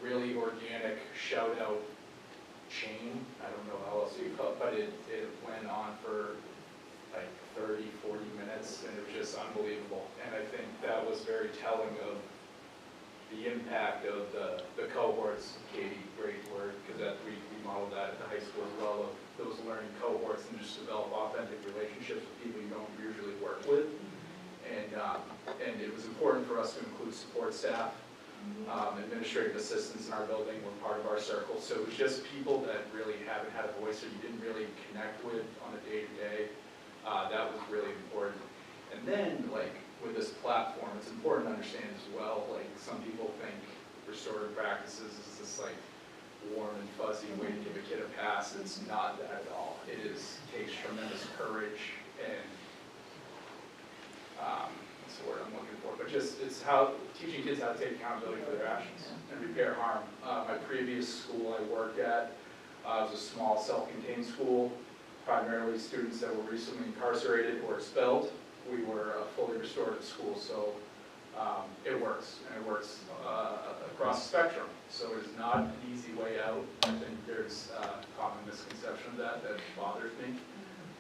really organic shout-out chain. I don't know how else you call it, but it went on for like 30, 40 minutes, and it was just unbelievable. And I think that was very telling of the impact of the cohorts. Katie, great word, because we modeled that at the high school as well, of those learning cohorts, and just develop authentic relationships with people you don't usually work with. And it was important for us to include support staff, administrative assistants in our building were part of our circle. So it was just people that really haven't had a voice or you didn't really connect with on a day-to-day. That was really important. And then, like, with this platform, it's important to understand as well, like, some people think restorative practices is this, like, warm and fuzzy way to give a kid a pass. It's not that at all. It takes tremendous courage and, what's the word I'm looking for, but just, it's teaching kids how to take accountability for their actions and repair harm. My previous school I worked at was a small self-contained school, primarily students that were recently incarcerated or expelled. We were a fully restorative school, so it works, and it works across the spectrum. So it is not an easy way out. I think there's a common misconception of that bothers me.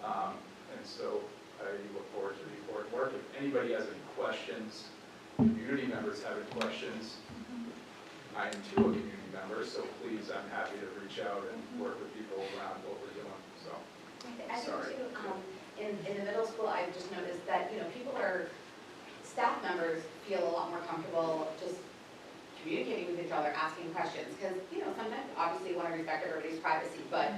And so I look forward to the important work. If anybody has any questions, you community members have any questions, I am too a community member, so please, I'm happy to reach out and work with people around what we're doing, so. I Sorry. think too, in the middle school, I've just noticed that, staff members feel a lot more comfortable just communicating with each other, asking questions, because, sometimes, obviously, you want to respect everybody's privacy, but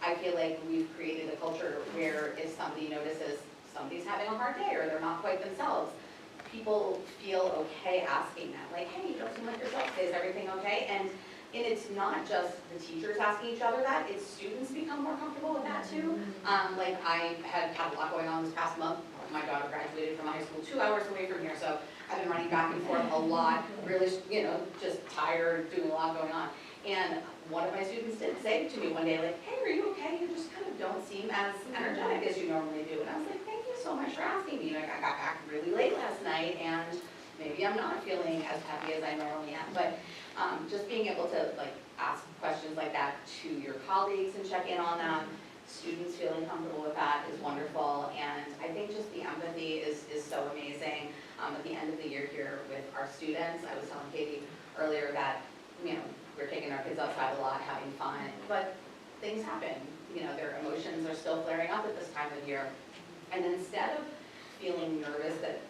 I feel like we've created a culture where if somebody notices somebody's having a hard day or they're not quite themselves, people feel okay asking that, like, hey, you don't seem like yourself, is everything okay? And it's not just the teachers asking each other that, it's students become more comfortable with that too. Like I had a lot going on this past month. My daughter graduated from high school 2 hours away from here, so I've been running back and forth a lot, really, just tired, doing a lot going on. And one of my students did say to me one day, like, hey, are you okay? You just kind of don't seem as energetic as you normally do. And I was like, thank you so much for asking me. Like, I got back really late last night, and maybe I'm not feeling as happy as I normally am. But just being able to ask questions like that to your colleagues and check in on them, students feeling comfortable with that is wonderful. And I think just the empathy is so amazing. At the end of the year here with our students, I was telling Katie earlier that, we're taking our kids outside a lot, having fun, but things happen. Their emotions are still flaring up at this time of year. And instead of feeling nervous that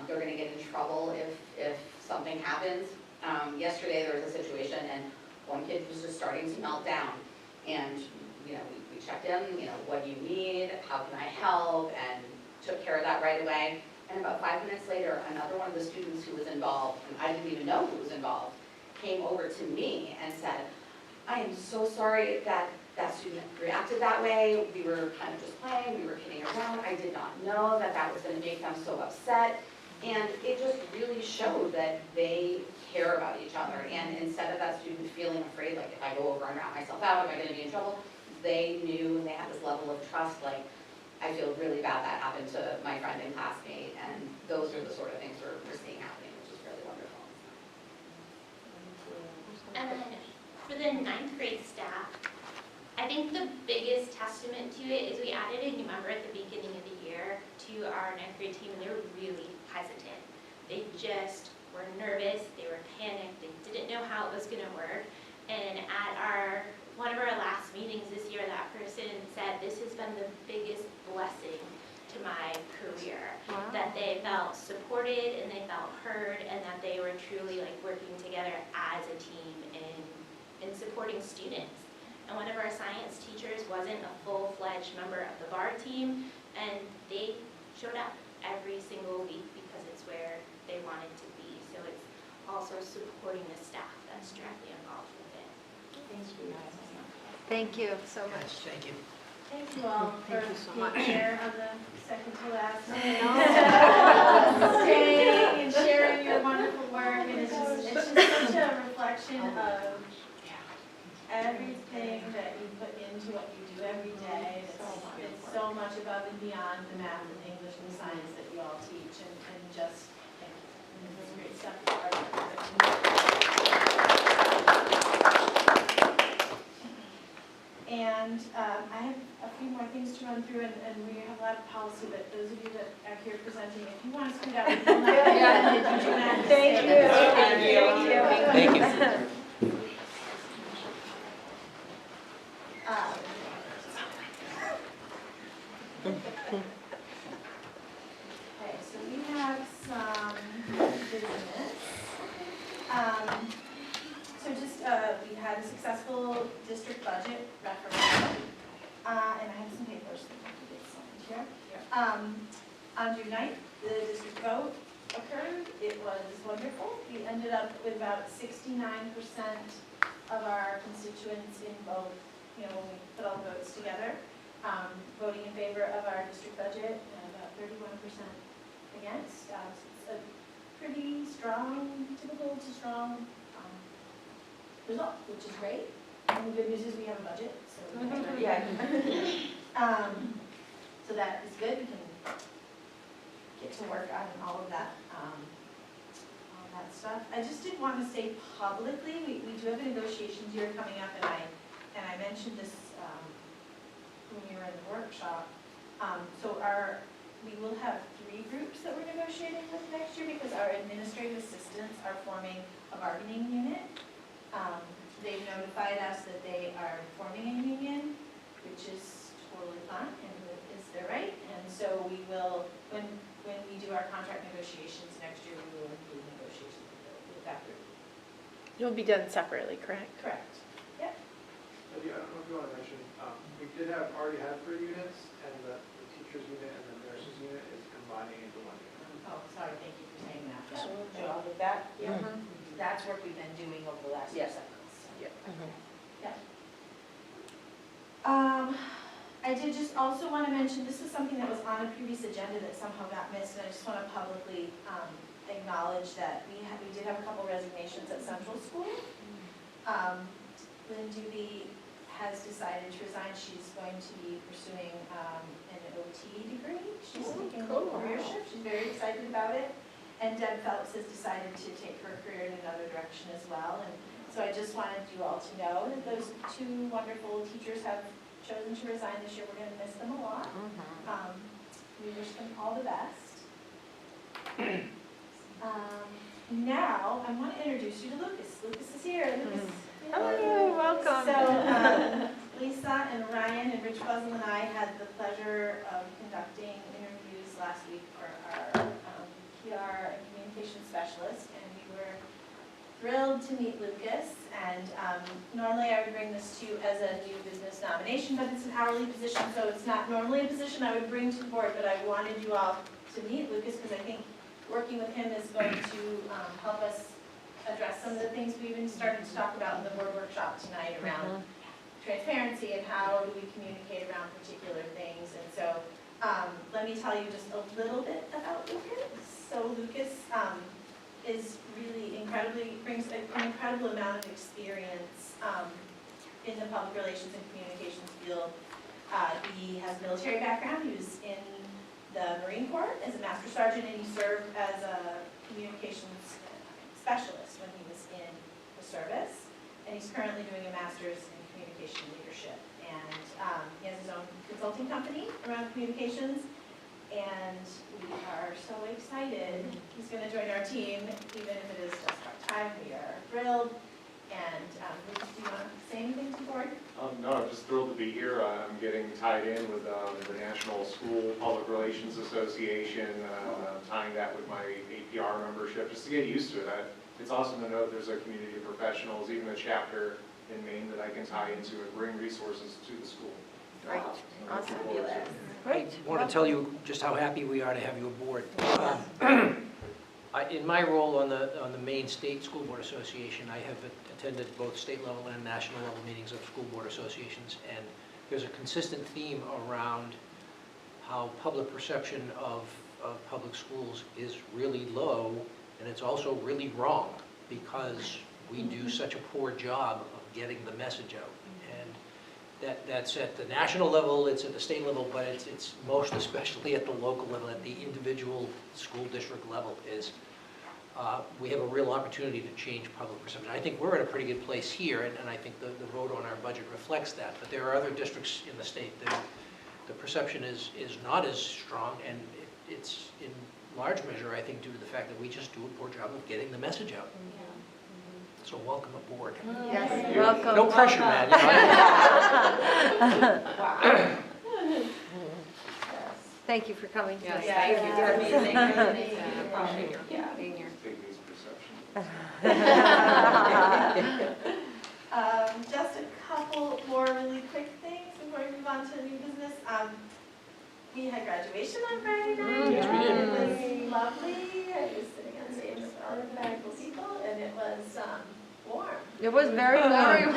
they're gonna get in trouble if something happens, yesterday there was a situation and one kid was just starting to melt down. And, we checked in, what do you need? How can I help? And took care of that right away. And about 5 minutes later, another one of the students who was involved, and I didn't even know who was involved, came over to me and said, I am so sorry that that student reacted that way. We were kind of just playing, we were kidding around. I did not know that that was going to make them so upset. And it just really showed that they care about each other. And instead of that student feeling afraid, like if I go over and rat myself out, am I going to be in trouble? They knew, and they had this level of trust, like, I feel really bad that happened to my friend and classmate. And those are the sort of things we're seeing happening, which is really wonderful. And then for the 9th grade staff, I think the biggest testament to it is we added a new member at the beginning of the year to our 9th grade team, and they were really hesitant. They just were nervous, they were panicked, they didn't know how it was going to work. And at one of our last meetings this year, that person said, this has been the biggest blessing to my career. Wow. That they felt supported and they felt heard, and that they were truly working together as a team in supporting students. And one of our science teachers wasn't a full-fledged member of the bar team, and they showed up every single week because it's where they wanted to be. So it's also supporting the staff that's directly involved with it. Thanks for you guys. Thank you so much. Thank you. Thank you all for Thank you so much. being here on the second to last. No. Staying and sharing your wonderful work, and it's just such a reflection of everything that you put into what you do every day. It's so much above and beyond the math and English and science that you all teach, and just thank you. It's great stuff. And I have a few more things to run through, and we have a lot of policy, but those of you that are here presenting, if you want to scoot out, we will not be offended. You do not have to Thank stay. you. Thank you. Thank you. Okay, so we have some business. So just, we had a successful district budget referendum, and I have some papers that have to get signed here. On June 9th, the district vote occurred. It was wonderful. We ended up with about 69% of our constituents in both, when we put all the votes together, voting in favor of our district budget, and about 31% against. So it's a pretty strong, typical to strong result, which is great. And the good news is we have a budget, so we can so that is good. We can get to work on all of that, stuff. I just did want to say publicly, we do have a negotiations year coming up, and I mentioned this when we were in the workshop. So we will have 3 groups that we're negotiating with next year, because our administrative assistants are forming a bargaining unit. They've notified us that they are forming a union, which is totally fine and is their right. And so we will, when we do our contract negotiations next year, we will include negotiations with that group. It will be done separately, correct? Correct. Yep. Lydia, I don't know if you want to mention, we already have 3 units, and the teachers unit and the nurses unit is combining into 1 unit. Oh, sorry, thank you for saying that. Good job with that. Yeah. That's work we've been doing over the last few Yes. cycles. Yeah. Yeah. I did just also want to mention, this is something that was on a previous agenda that somehow got missed, and I just want to publicly acknowledge that we did have a couple resignations at Central School. Lynn Doobie has decided to resign. She's going to be pursuing an OT degree. She's taking a little career shift. She's very excited about it. And Deb Phelps has decided to take her career in another direction as well. And so I just wanted you all to know that those 2 wonderful teachers have chosen to resign this year. We're going to miss them a lot. We wish them all the best. Now, I want to introduce you to Lucas. Lucas is here. Lucas. Hello, welcome. So Lisa and Ryan and Rich Buzzle and I had the pleasure of conducting interviews last week for our PR and communication specialist, and we were thrilled to meet Lucas. And normally I would bring this to you as a new business nomination, but it's an hourly position, so it's not normally a position I would bring to the board, but I wanted you all to meet Lucas because I think working with him is going to help us address some of the things we even started to talk about in the board workshop tonight around transparency and how do we communicate around particular things. And so let me tell you just a little bit about Lucas. So Lucas is really brings an incredible amount of experience in the public relations and communications field. He has a military background. He was in the Marine Corps as a master sergeant, and he served as a communications specialist when he was in the service. And he's currently doing a master's in communication leadership. And he has his own consulting company around communications. And we are so excited. He's going to join our team, even if it is just part-time. We are thrilled. And Lucas, do you want to say anything to the board? No, I'm just thrilled to be here. I'm getting tied in with the National School Public Relations Association, tying that with my APR membership, just to get used to it. It's awesome to know there's a community of professionals, even a chapter in Maine that I can tie into and bring resources to the school. Great. Awesome. I want to tell you just how happy we are to have you aboard. In my role on the Maine State School Board Association, I have attended both state level and national level meetings of school board associations, and there's a consistent theme around how public perception of public schools is really low, and it's also really wrong because we do such a poor job of getting the message out. And that's at the national level, it's at the state level, but it's most especially at the local level, at the individual school district level, is we have a real opportunity to change public perception. I think we're in a pretty good place here, and I think the vote on our budget reflects that, but there are other districts in the state that the perception is not as strong, and it's in large measure, I think, due to the fact that we just do a poor job of getting the message out. So welcome aboard. Yes, welcome. No pressure, man. Thank you for coming tonight. Yes, thank you. You're amazing. You're amazing. Appreciate your being here. Take these perceptions. Just a couple more really quick things before we move on to new business. We had graduation on Friday night. Yes, we did. It was lovely. I was sitting on stage with all the wonderful people, and it was warm. It was very warm.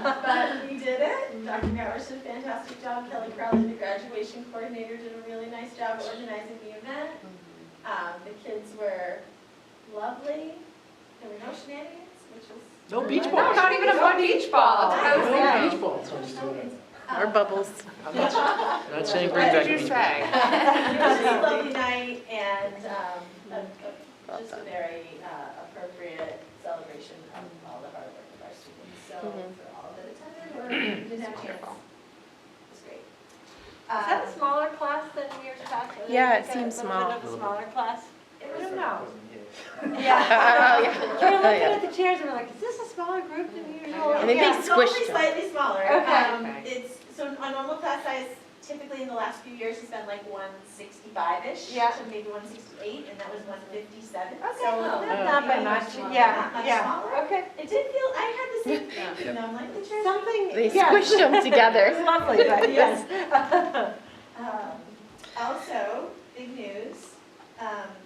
But we did it. Dr. Gowers did a fantastic job. Kelly Crowley, the graduation coordinator, did a really nice job organizing the event. The kids were lovely. There were no shenanigans, which was... No beach No, balls. not even a fun beach ball. That's what I was No thinking. beach balls. Or bubbles. I'm not saying bring What back did the you beach balls. say? It was a lovely night and just a very appropriate celebration of all the hard work of our students. So for all that attended or didn't have a chance, it was great. Is that a smaller class than years past? Yeah, it Like seems a little small. bit of a smaller class? It I don't know. Yeah. We're looking at the chairs and we're like, is this a smaller group than usual? I think they Yeah, it's only squished them. slightly smaller. Okay. It's, so a normal class size typically in the last few years has been like 165-ish Yeah. to maybe 168, and that was 157. Okay, So not by much, not yeah, much yeah, smaller. okay. It did feel, I had the same thing, you know, I'm like, the chairs. Something, They yeah. squished them together. It's lovely, but yes. Also, big news,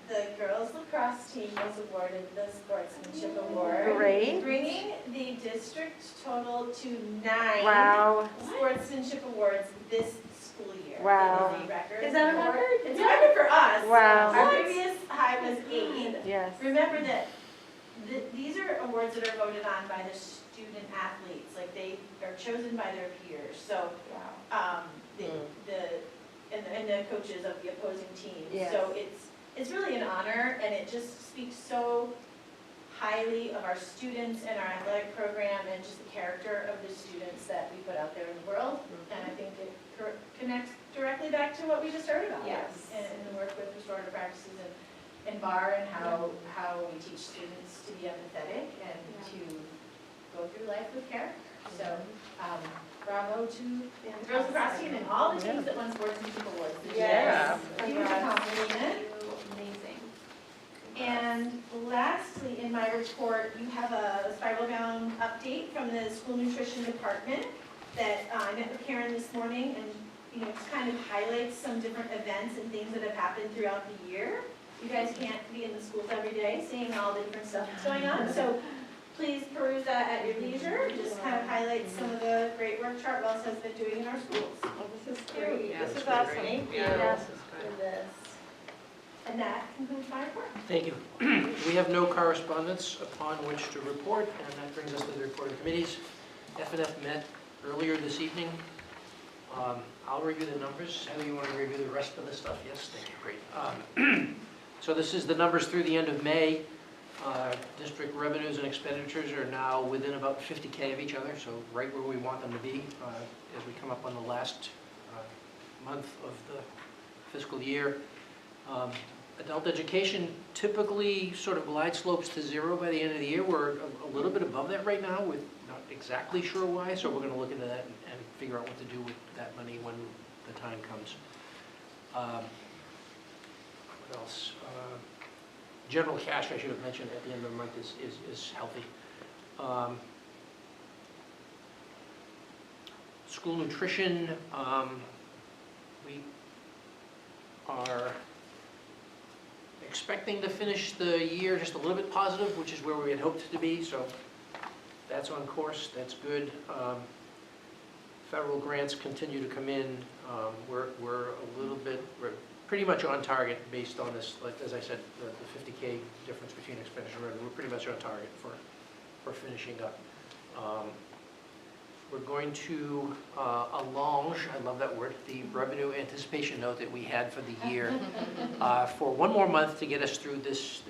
the girls lacrosse team was awarded the Sportsmanship Award. Great. Bringing the district total to 9 Wow. Sportsmanship Awards this school year. Wow. It is a record. Is that a for- record? It's a record for us. Wow. Our previous high was 8. Yes. Remember that these are awards that are voted on by the student athletes, like they are chosen by their peers. So, and the coaches of the opposing team. Yes. So it's really an honor, and it just speaks so highly of our students and our athletic program and just the character of the students that we put out there in the world. And I think it connects directly back to what we just heard about. Yes. And the work with restorative practices and BAR, and how we teach students to be empathetic and to go through life with character. So, bravo to the girls lacrosse team and all the teams that won Sportsmanship Awards. Yes. Huge accomplishment. Amazing. And lastly, in my report, you have a spiral bound update from the school nutrition department that I met with Karen this morning, and it kind of highlights some different events and things that have happened throughout the year. You guys can't be in the schools every day seeing all the different stuff that's going on, so please peruse that at your leisure. Just kind of highlight some of the great work Chartwell's has been doing in our schools. This is great. Yeah, This this is is awesome. great. Thank you. Yeah. Yes. For this. And that concludes my report. Thank you. We have no correspondence upon which to report, and that brings us to the reporting committees. F&F met earlier this evening. I'll review the numbers. Heather, you want to review the rest of the stuff? Yes, thank you, great. So this is the numbers through the end of May. District revenues and expenditures are now within about 50K of each other, so right where we want them to be as we come up on the last month of the fiscal year. Adult education typically sort of glide slopes to zero by the end of the year. We're a little bit above that right now, with not exactly sure why, so we're going to look into that and figure out what to do with that money when the time comes. What else? General cash, I should have mentioned at the end of the month, is healthy. School nutrition, we are expecting to finish the year just a little bit positive, which is where we had hoped to be, so that's on course, that's good. Federal grants continue to come in. We're pretty much on target based on this, like as I said, the 50K difference between expenditure and revenue. We're pretty much on target for finishing up. We're going to allonge, I love that word, the revenue anticipation note that we had for the year for one more month to get us through this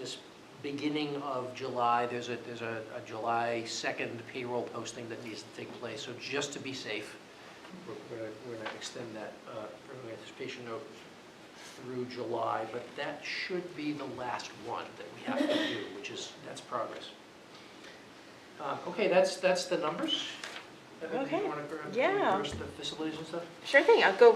beginning of July. There's a July 2nd payroll posting that needs to take place. So just to be safe, we're going to extend that revenue anticipation note through July, but that should be the last one that we have to do, that's progress. Okay, that's the numbers. Okay. Do you want to Yeah. first the facilities and stuff? Sure thing, I'll go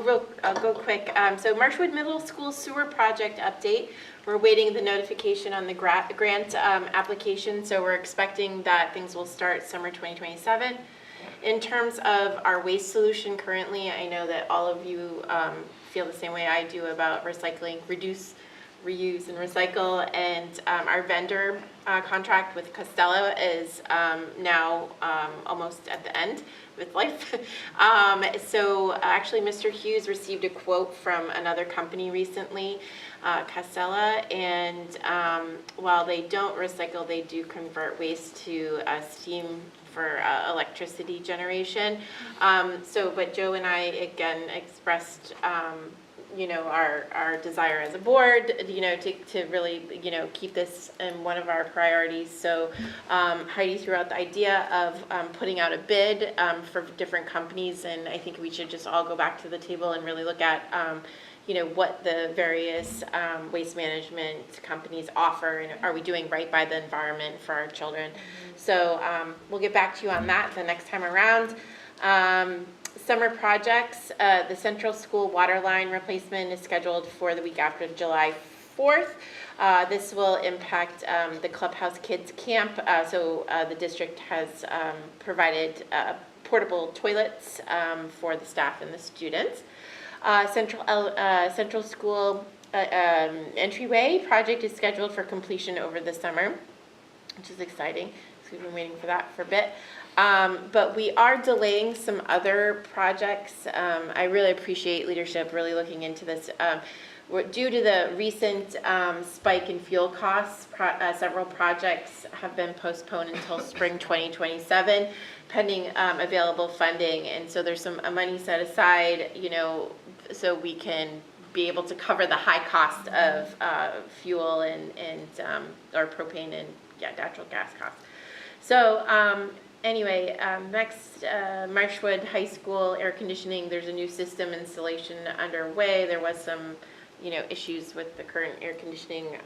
quick. So Marshwood Middle School sewer project update. We're waiting the notification on the grant application, so we're expecting that things will start summer 2027. In terms of our waste solution currently, I know that all of you feel the same way I do about recycling, reduce, reuse, and recycle, and our vendor contract with Costello is now almost at the end of its life. So actually Mr. Hughes received a quote from another company recently, Castella, and while they don't recycle, they do convert waste to steam for electricity generation. But Joe and I again expressed our desire as a board, to really, keep this in one of our priorities. So Heidi threw out the idea of putting out a bid for different companies, and I think we should just all go back to the table and really look at, what the various waste management companies offer, and are we doing right by the environment for our children? So we'll get back to you on that the next time around. Summer projects, the Central School water line replacement is scheduled for the week after July 4th. This will impact the Clubhouse Kids Camp. So the district has provided portable toilets for the staff and the students. Central School entryway project is scheduled for completion over the summer, which is exciting. So we've been waiting for that for a bit. But we are delaying some other projects. I really appreciate leadership really looking into this. Due to the recent spike in fuel costs, several projects have been postponed until spring 2027, pending available funding. And so there's some money set aside, so we can be able to cover the high cost of fuel and or propane and natural gas costs. So anyway, next, Marshwood High School air conditioning, there's a new system installation underway. There was some issues with the current air conditioning,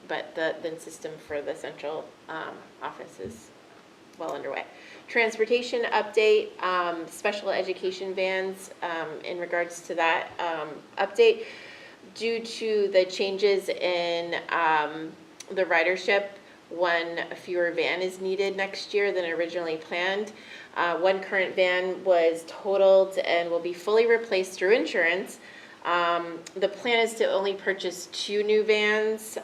but the system for the central office is well underway. Transportation update, special education vans, in regards to that update, due to the changes in the ridership, one fewer van is needed next year than originally planned. One current van was totaled and will be fully replaced through insurance. The plan is to only purchase 2 new vans.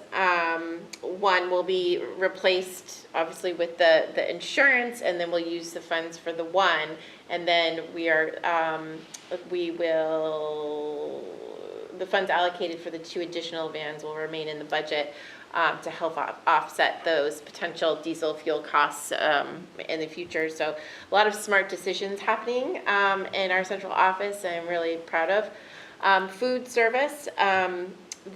One will be replaced obviously with the insurance, and then we'll use the funds for the one, and then the funds allocated for the 2 additional vans will remain in the budget to help offset those potential diesel fuel costs in the future. So a lot of smart decisions happening in our central office, I'm really proud of. Food service,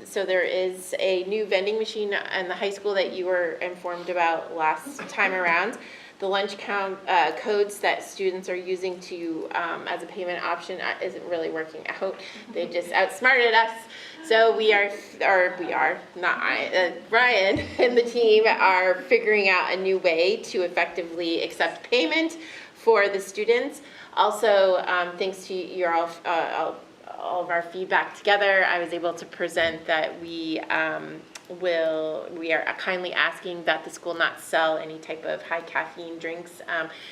so there is a new vending machine in the high school that you were informed about last time around. The lunch codes that students are using to as a payment option isn't really working out. They just outsmarted us. So Brian and the team are figuring out a new way to effectively accept payment for the students. Also, thanks to your all of our feedback together, I was able to present that we are kindly asking that the school not sell any type of high caffeine drinks,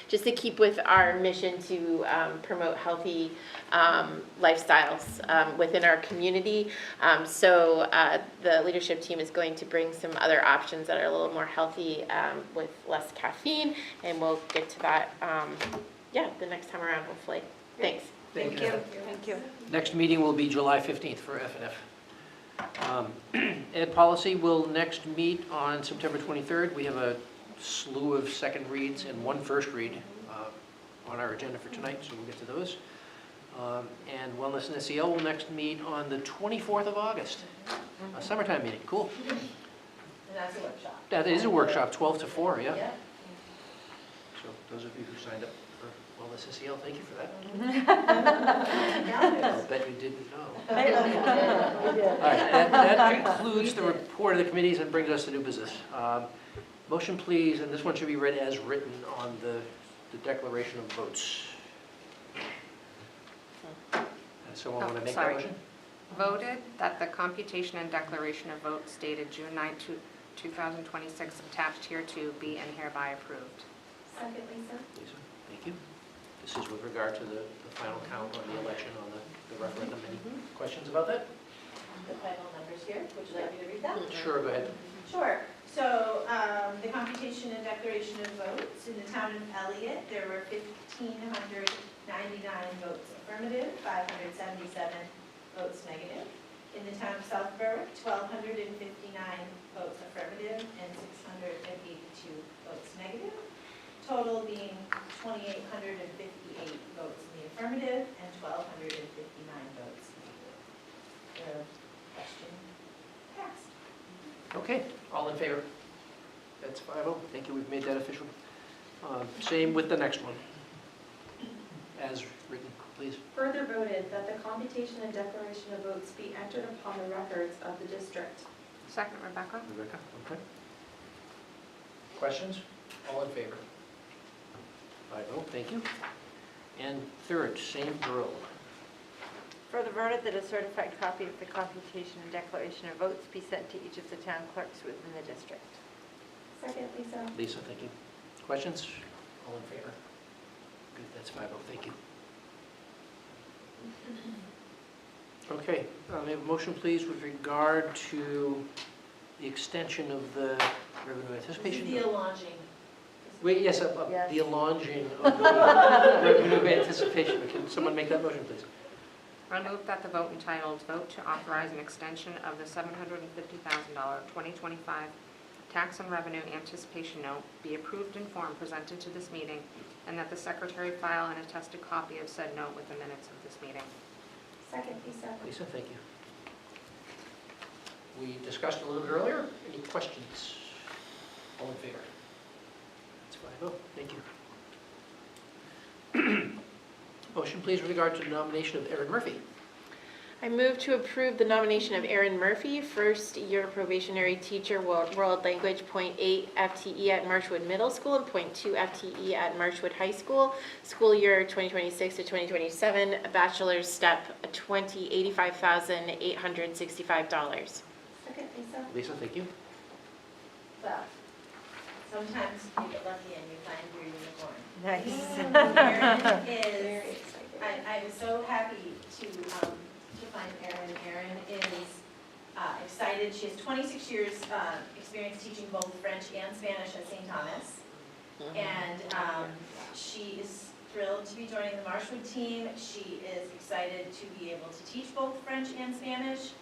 just to keep with our mission to promote healthy lifestyles within our community. So the leadership team is going to bring some other options that are a little more healthy with less caffeine, and we'll get to that the next time around, hopefully. Thanks. Thank you. Next meeting will be July 15th for F&F. Ed Policy will next meet on September 23rd. We have a slew of second reads and 1 first read on our agenda for tonight, so we'll get to those. And Wellness and SEL will next meet on the 24th of August, a summertime meeting. Cool. And that's a workshop. That is a workshop, 12 to 4, yeah. So those of you who signed up for Wellness SEL, thank you for that. I'll bet you didn't know. All right, that concludes the report of the committees and brings us to new business. Motion, please, and this one should be read as written on the declaration of votes. Someone want to make that motion? Voted that the computation and declaration of votes dated June 9, 2026 attached hereto be and hereby approved. Second, Lisa. Lisa, thank you. This is with regard to the final count on the election on the referendum. Any questions about that? The final numbers here. Would you like me to read them? Sure, go ahead. Sure. So the computation and declaration of votes in the town of Elliott, there were 1,599 votes affirmative, 577 votes negative. In the town of South Berwick, 1,259 votes affirmative and 682 votes negative. Total being 2,858 votes in the affirmative and 1,259 votes negative. The question passed. Okay, all in favor? That's 5-0. Thank you, we've made that official. Same with the next one, as written. please. Further voted that the computation and declaration of votes be entered upon the records of the district. Second, Rebecca? Rebecca, okay. Questions? All in favor? 5-0, thank you. And third, same drill. Further voted that a certified copy of the computation and declaration of votes be sent to each of the town clerks within the district. Second, Lisa. Lisa, thank you. Questions? All in favor? Good, that's 5-0, thank you. Okay, may I have a motion, please, with regard to the extension of the revenue anticipation? The allonging. Wait, yes, Yes. the allonging of the revenue anticipation. Can someone make that motion, please? I move that the vote entitled, "Vote to authorize an extension of the $750,000 2025 tax and revenue anticipation note be approved in form presented to this meeting, and that the secretary file an attested copy of said note with the minutes of this meeting." Second, Lisa. Lisa, thank you. We discussed a little bit earlier. Any questions? All in favor? That's 5-0, thank you. Motion, please, with regard to the nomination of Erin Murphy. I move to approve the nomination of Erin Murphy, first-year probationary teacher, world language, .8 FTE at Marshwood Middle School and .2 FTE at Marshwood High School, school year 2026 to 2027, a bachelor's step, $85,865. Second, Lisa. Lisa, thank you. Well, sometimes you get lucky and you find your unicorn. Nice. Erin Very is, excited. I was so happy to find Erin. Erin is excited. She has 26 years experience teaching both French and Spanish at St. Thomas. And she is thrilled to be joining the Marshwood team. She is excited to be able to teach both French and Spanish.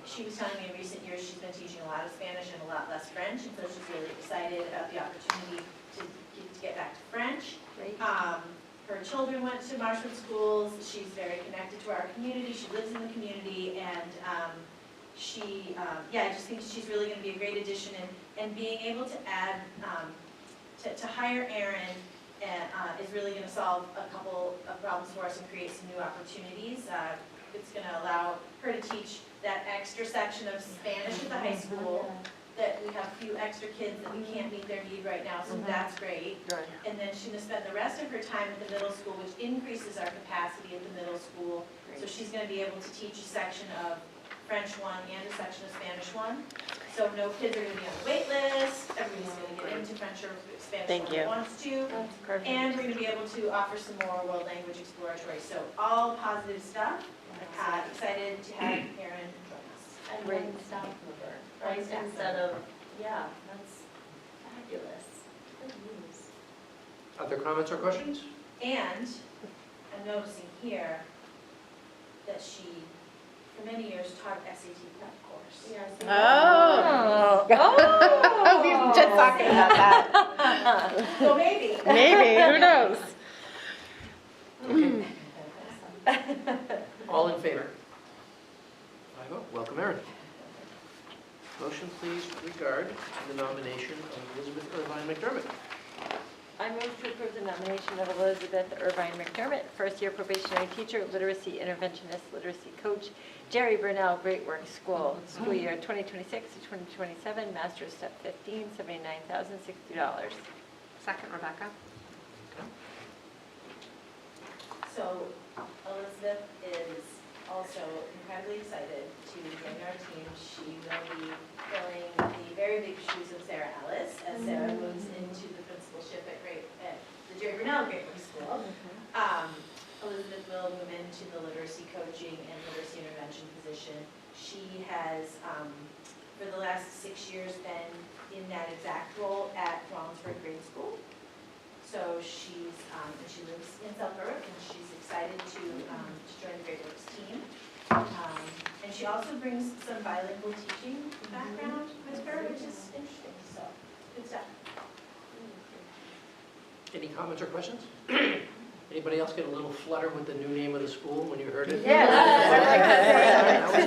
She was telling me in recent years she's been teaching a lot of Spanish and a lot less French, and so she's really excited about the opportunity to get back to French. Great. Her children went to Marshwood schools. She's very connected to our community. She lives in the community, and I just think she's really going to be a great addition. And being able to add, to hire Erin is really going to solve a couple of problems for us and create some new opportunities. It's going to allow her to teach that extra section of Spanish at the high school, that we have a few extra kids that we can't meet their need right now, so that's great. Good. And then she's gonna spend the rest of her time at the middle school, which increases our capacity at the middle school. So she's gonna be able to teach a section of French 1 and a section of Spanish 1. So no kids are gonna be on the wait list, everybody's gonna get into French or Spanish when wants to. And we're gonna be able to offer some more world language exploratory. So all positive stuff. Excited to have Erin join us. And one staff member, right, instead of, yeah, that's fabulous. Good news. Other comments or questions? And I'm noticing here that she, for many years, taught SAT prep course. Yes. Oh, we were just talking about that. So maybe. Maybe, who knows? All in favor? 5-0, welcome Erin. Motion, please, with regard to the nomination of Elizabeth Irvine McDermott. I move to approve the nomination of Elizabeth Irvine McDermott, first-year probationary teacher, literacy interventionist, literacy coach, Jerry Burnell Great Works School, school year 2026 to 2027, master's step 15, $79,060. Second, Rebecca? So Elizabeth is also incredibly excited to join our team. She will be filling the very big shoes of Sarah Ellis as Sarah moves into the principalship at the Jerry Burnell Great Works School. Elizabeth will move into the literacy coaching and literacy intervention position. She has, for the last 6 years, been in that exact role at Wallensburg Grade School. So she's, and she lives in South Berwick, and she's excited to join the Great Works team. And she also brings some bilingual teaching background with her, which is interesting, so good stuff. Any comments or questions? Anybody else get a little flutter with the new name of the school when you heard it? Yes. That was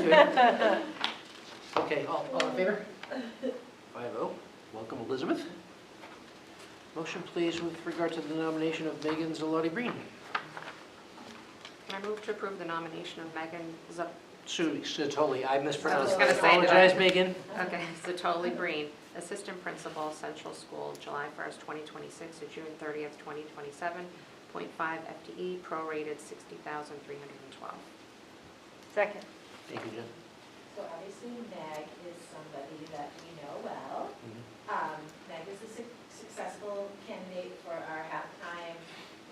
good. Okay, all in favor? 5-0. Welcome, Elizabeth. Motion, please, with regard to the nomination of Megan Zalotti-Breen. I I move to approve the nomination of Megan Sue, totally, I mispronounced. I was gonna say, did I- Apologize, Megan. Zatoli Breen, Assistant Principal, Central School, July 1st, 2026 to June 30th, 2027, 0.5 FTE, prorated 60,312. Second. Thank you, Jen. So obviously Meg is somebody that we know well. Meg is a successful candidate for our halftime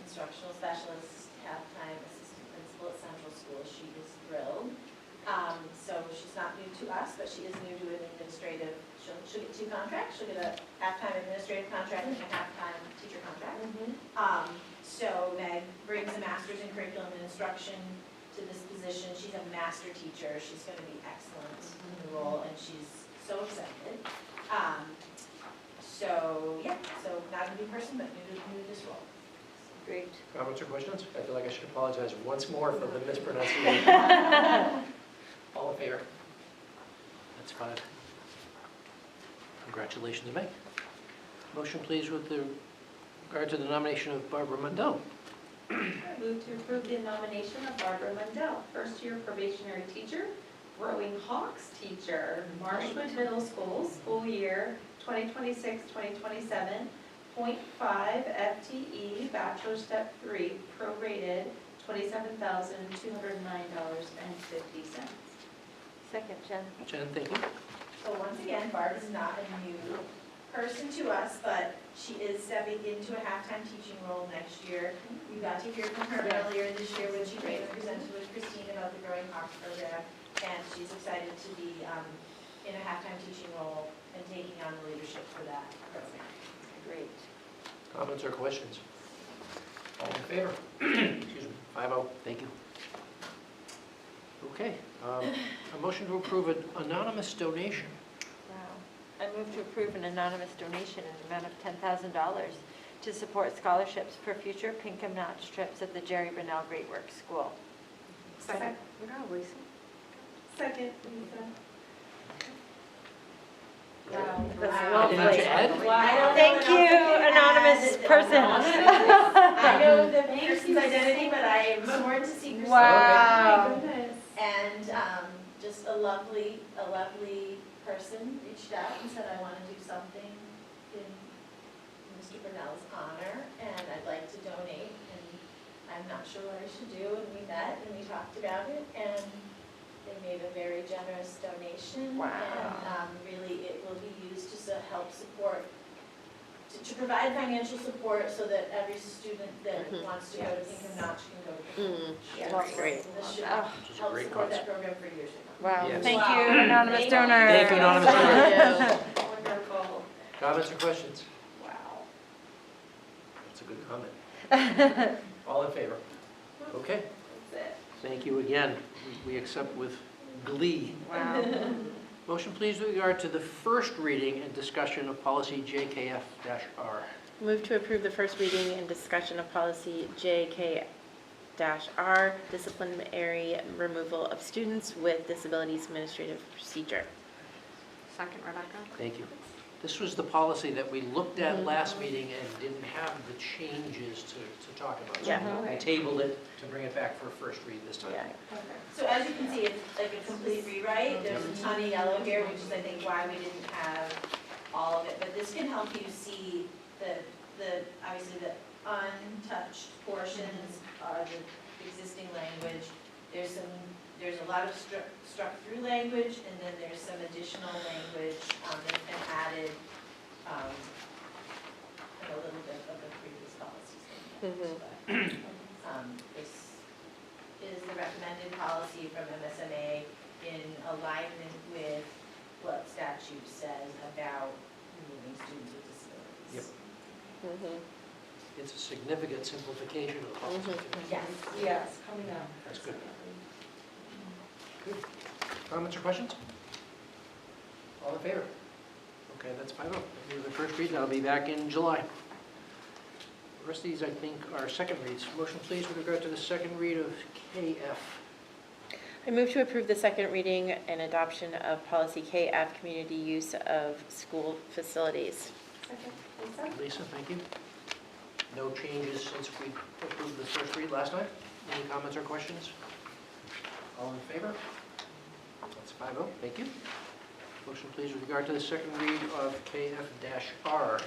instructional specialist, halftime assistant principal at Central School. She is thrilled. So she's not new to us, but she is new to an administrative, she'll get 2 contracts. She'll get a halftime administrative contract and a halftime teacher contract. So Meg brings a master's in curriculum and instruction to this position. She's a master teacher. She's going to be excellent in the role, and she's so excited. So yeah, so not a new person, but new to this role. Great. Comments or questions? I feel like I should apologize once more for the mispronunciation. All in favor? That's 5. Congratulations, Meg. Motion, please, with regard to the nomination of Barbara Mundell. I move to approve the nomination of Barbara Mundell, first-year probationary teacher, Rowing Hawks teacher, Marshwood Middle School, school year 2026-2027, 0.5 FTE, bachelor step 3, prorated $27,209.50. Second, Jen. Jen, thank you. So once again, Barb is not a new person to us, but she is stepping into a halftime teaching role next year. You got to hear from her earlier this year when she came and presented with Christine about the Growing Hawks program, and she's excited to be in a halftime teaching role and taking on the leadership for that program. Great. Comments or questions? All in favor? Excuse me, 5-0, thank you. Okay, a motion to approve an anonymous donation. Wow. I move to approve an anonymous donation in the amount of $10,000 to support scholarships for future Pinkham Notch trips at the Jerry Brunel Great Works School. Second. Go, Lisa. Second, Lisa. Wow. That's Anything lovely. to add? I don't know Thank what you, else I can anonymous add. person. I know the person's identity, but I am sworn to secrecy. Wow. Oh my goodness. And just a lovely person reached out and said, I want to do something in Mr. Brunel's honor, and I'd like to donate, and I'm not sure what I should do. And we met and we talked about it, and they made a very generous donation. Wow. And really it will be used to help support, to provide financial support so that every student that wants to go to Pinkham Notch can go to Pinkham Notch. Yeah, That's great. This should Oh. Which is a help great support cause. that program for years to come. Wow. Yes. Thank Wow. you, anonymous Thank donor. Thank you, anonymous donor. Wonderful. Comments or questions? Wow. That's a good comment. All in favor? Okay, That's it. thank you again. We accept with glee. Wow. Motion, please, with regard to the first reading and discussion of policy JKF-R. Move to approve the first reading and discussion of policy JK-R, disciplinary removal of students with disabilities administrative procedure. Second, Rebecca. Thank you. This was the policy that we looked at last meeting and didn't have the changes to talk about. So Yeah. we tabled it to bring it back for first read this time. Yeah. So as you can see, it's like a complete rewrite. There's a ton of yellow here, which is I think why we didn't have all of it. But this can help you see the obviously the untouched portions are the existing language. There's a lot of struck through language, and then there's some additional language that's been added in a little bit of the previous policies. This is the recommended policy from MSMA in alignment with what statute says about removing students with disabilities. Yep. It's a significant simplification of the policy. Yes, coming up. That's good. Good. Comments or questions? All in favor? Okay, that's 5-0. Here's the first read, and I'll be back in July. The rest of these, I think, are second reads. Motion, please, with regard to the second read of KF. I move to approve the second reading and adoption of policy KF, community use of school facilities. Second, Lisa? Lisa, thank you. No changes since we approved the first read last time? Any comments or questions? All in favor? That's 5-0, thank you. Motion please with regard to the second read of KF-R.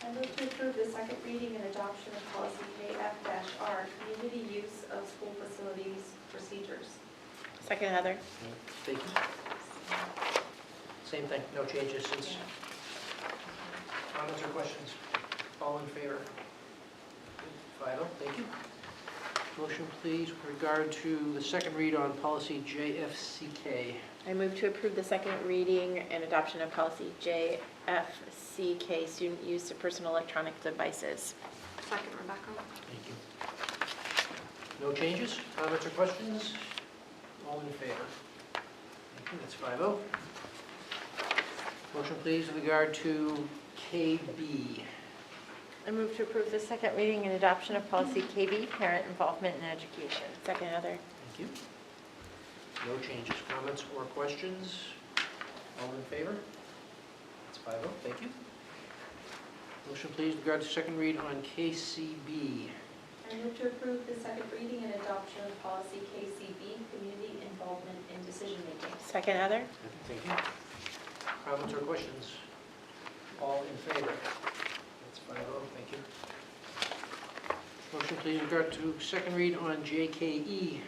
I move to approve the second reading and adoption of policy KF-R, community use of school facilities procedures. Second, Heather. Thank you. Same thing, no changes since. Comments or questions? All in favor? 5-0, thank you. Motion please with regard to the second read on policy JFCK. I move to approve the second reading and adoption of policy JFCK, student use of personal electronic devices. Second, Rebecca. Thank you. No changes? Comments or questions? All in favor? Thank you, that's 5-0. Motion please with regard to KB. I move to approve the second reading and adoption of policy KB, parent involvement in education. Second, Heather. Thank you. No changes, comments, or questions? All in favor? That's 5-0, thank you. Motion please with regard to second read on KCB. I move to approve the second reading and adoption of policy KCB, community involvement in decision-making. Second, Heather. Thank you. Comments or questions? All in favor? That's 5-0, thank you. Motion please with regard to second read on JKE.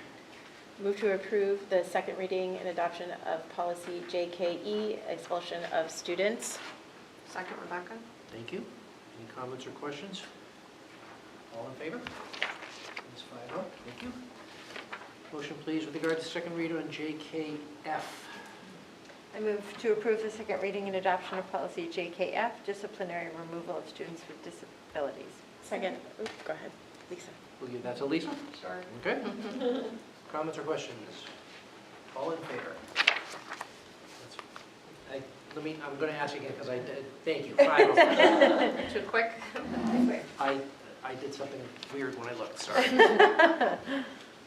Move to approve the second reading and adoption of policy JKE, expulsion of students. Second, Rebecca. Thank you. Any comments or questions? All in favor? That's 5-0, thank you. Motion please with regard to second read on JKF. I move to approve the second reading and adoption of policy JKF, disciplinary removal of students with disabilities. Second. Oops, go ahead, Lisa. We'll give that to Lisa. Sure. Okay. Comments or questions? All in favor? I'm going to ask again because I did, thank you, 5-0. Too quick? I did something weird when I looked, sorry.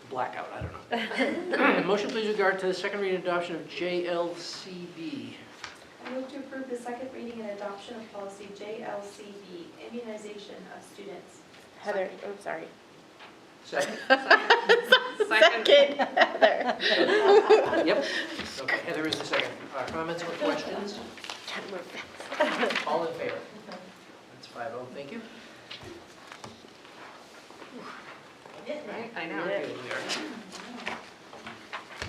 Blackout, I don't know. Motion please with regard to the second reading and adoption of JLCB. I move to approve the second reading and adoption of policy JLCB, immunization of students. Heather, oh, sorry. Second? Second, Heather. Yep. Okay, Heather is the second. Comments or questions? All in favor? That's 5-0, thank you. Right, I know. Okay, we are.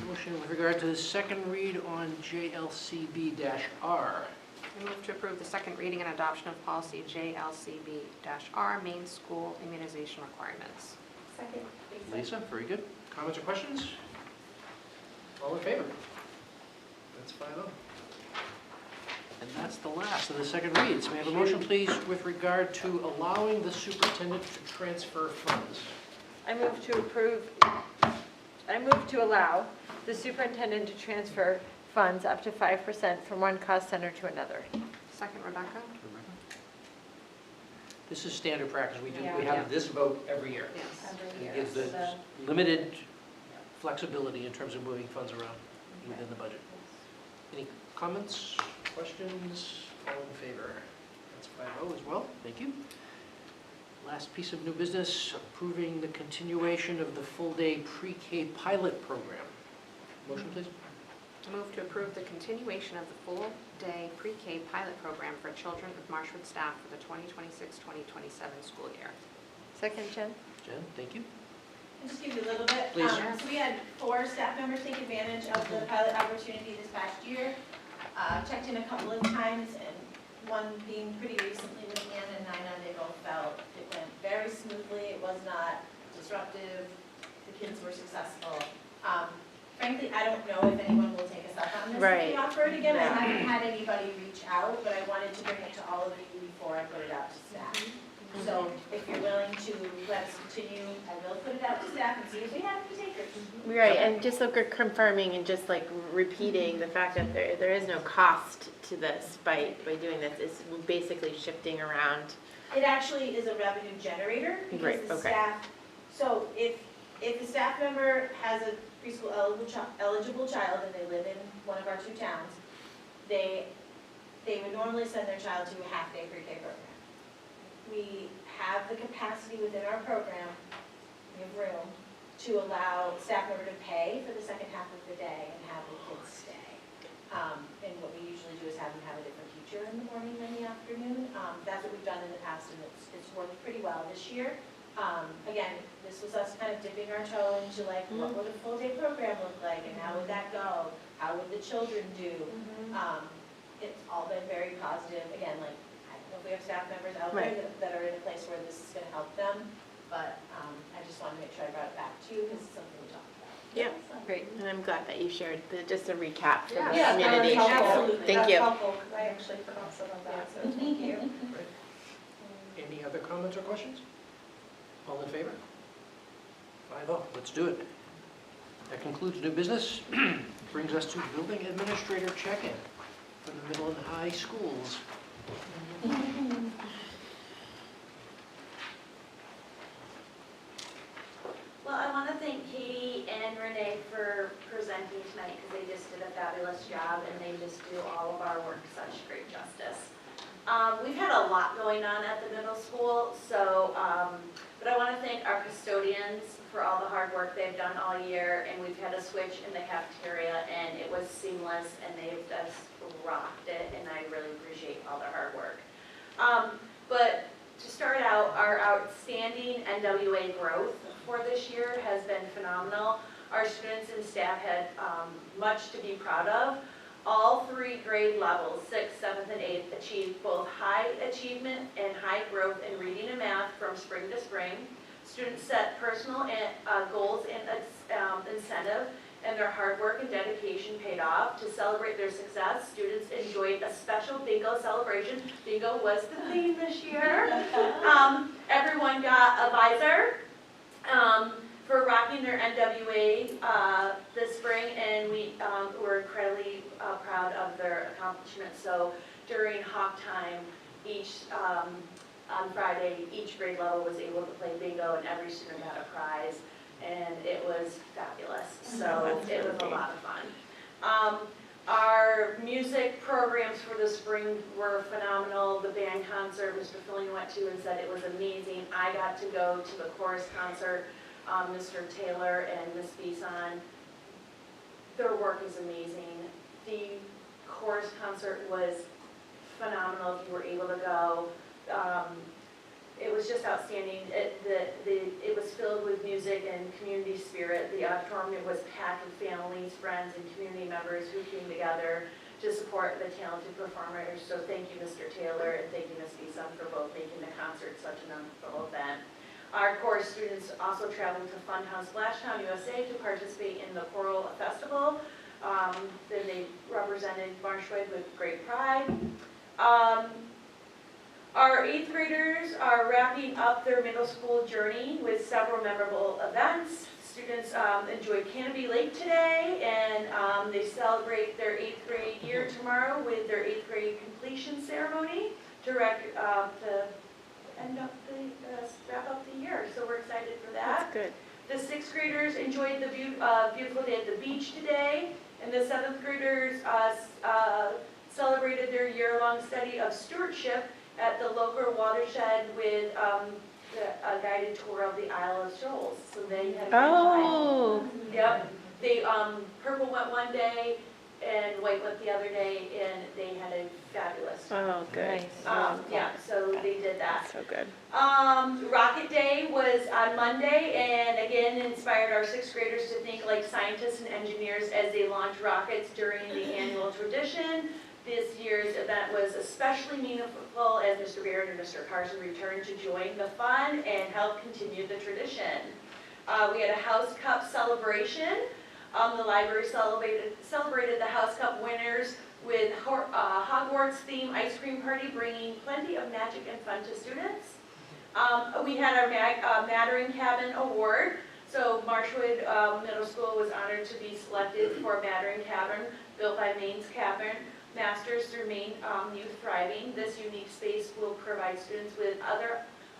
Motion with regard to the second read on JLCB-R. I move to approve the second reading and adoption of policy JLCB-R, main school immunization requirements. Second, Lisa, very good. Comments or questions? All in favor? That's 5-0. And that's the last of the second reads. May I have a motion, please, with regard to allowing the superintendent to transfer funds? I move to allow the superintendent to transfer funds up to 5% from one cost center to another. Second, Rebecca. This is standard practice. We Yeah. have this vote every year. Yes. It gives the limited flexibility in terms of moving funds around within the budget. Any comments, questions? All in favor? That's 5-0 as well. Thank you. Last piece of new business, approving the continuation of the full-day pre-K pilot program. Motion, please. I move to approve the continuation of the full-day pre-K pilot program for children with Marshwood staff for the 2026-2027 school year. Second, Jen? Jen, thank you. I'll just give you a little bit. Please. So we had 4 staff members take advantage of the pilot opportunity this past year. Checked in a couple of times, and one being pretty recently with Anna and Nina, they both felt it went very smoothly. It was not disruptive. The kids were successful. Frankly, I don't know if anyone will take us up on this if we offer it again. I haven't had anybody reach out, but I wanted to bring it to all of you before I put it out to staff. So if you're willing to let us continue, I will put it out to staff and see if we have any takers. Right, and just like we're confirming and just like repeating the fact that there is no cost to this by doing this. It's basically shifting around. It actually is a revenue generator because Great, the okay. staff, so if the staff member has a preschool eligible child and they live in one of our 2 towns, they would normally send their child to a half-day pre-K program. We have the capacity within our program, we have room, to allow staff member to pay for the second half of the day and have the kids stay. And what we usually do is have them have a different teacher in the morning than the afternoon. That's what we've done in the past, and it's worked pretty well this year. Again, this was us kind of dipping our toe into like, what would a full day program look like, and how would that go? How would the children do? It's all been very positive. Again, like, I don't know if we have staff members out there that are in a place where this is going to help them, but I just wanted to make sure I brought it back to you because it's something we talked about. Yeah, great, and I'm glad that you shared just a recap for the Yeah, community. absolutely. Thank you. That's helpful, because I actually forgot some of that, so thank you. Any other comments or questions? All in favor? 5-0, let's do it. That concludes new business. Brings us to building administrator check-in for the middle and high schools. Well, I want to thank Katie and Renee for presenting tonight because they just did a fabulous job and they just do all of our work such great justice. We've had a lot going on at the middle school, so, but I want to thank our custodians for all the hard work they've done all year, and we've had a switch in the cafeteria and it was seamless and they've just rocked it, and I really appreciate all their hard work. But to start out, our outstanding NWA growth for this year has been phenomenal. Our students and staff had much to be proud of. All 3 grade levels, 6th, 7th, and 8th, achieved both high achievement and high growth in reading and math from spring to spring. Students set personal goals and incentive, and their hard work and dedication paid off. To celebrate their success, students enjoyed a special bingo celebration. Bingo was the theme this year. Everyone got a visor for rocking their NWA this spring, and we were incredibly proud of their accomplishments. So during Hawk Time, on Friday, each grade level was able to play bingo, and every student got a prize, and it was fabulous. So it was a lot of fun. Our music programs for the spring were phenomenal. The band concert Mr. Filling went to and said it was amazing. I got to go to the chorus concert. Mr. Taylor and Ms. Bison, their work is amazing. The chorus concert was phenomenal if you were able to go. It was just outstanding. It was filled with music and community spirit. The auditorium was packed with families, friends, and community members who came together to support the talented performers. So thank you, Mr. Taylor, and thank you, Ms. Bison, for both making the concert such an unforgettable event. Our chorus students also traveled to Funhouse Splashtown, USA to participate in the Choral Festival. Then they represented Marshwood with great pride. Our 8th graders are wrapping up their middle school journey with several memorable events. Students enjoyed Canopy Lake today, and they celebrate their 8th grade year tomorrow with their 8th grade completion ceremony to wrap up the year. So we're excited for that. That's good. The 6th graders enjoyed the beautiful day at the beach today, and the 7th graders celebrated their year-long study of stewardship at the local watershed with a guided tour of the Isle of Shoals. So they had a good time. Yep. They purple went one day and white went the other day, and they had a fabulous time. Oh, good. Yeah, so they did that. So good. Rocket Day was on Monday, and again inspired our 6th graders to think like scientists and engineers as they launch rockets during the annual tradition. This year's event was especially meaningful as Mr. Barrett and Mr. Carson returned to join the fun and help continue the tradition. We had a House Cup celebration. The library celebrated the House Cup winners with Hogwarts-themed ice cream party, bringing plenty of magic and fun to students. We had our Mattering Cabin Award. So Marshwood Middle School was honored to be selected for Mattering Cabin, built by Maine's Cabin Masters through Maine Youth Thriving. This unique space will provide students with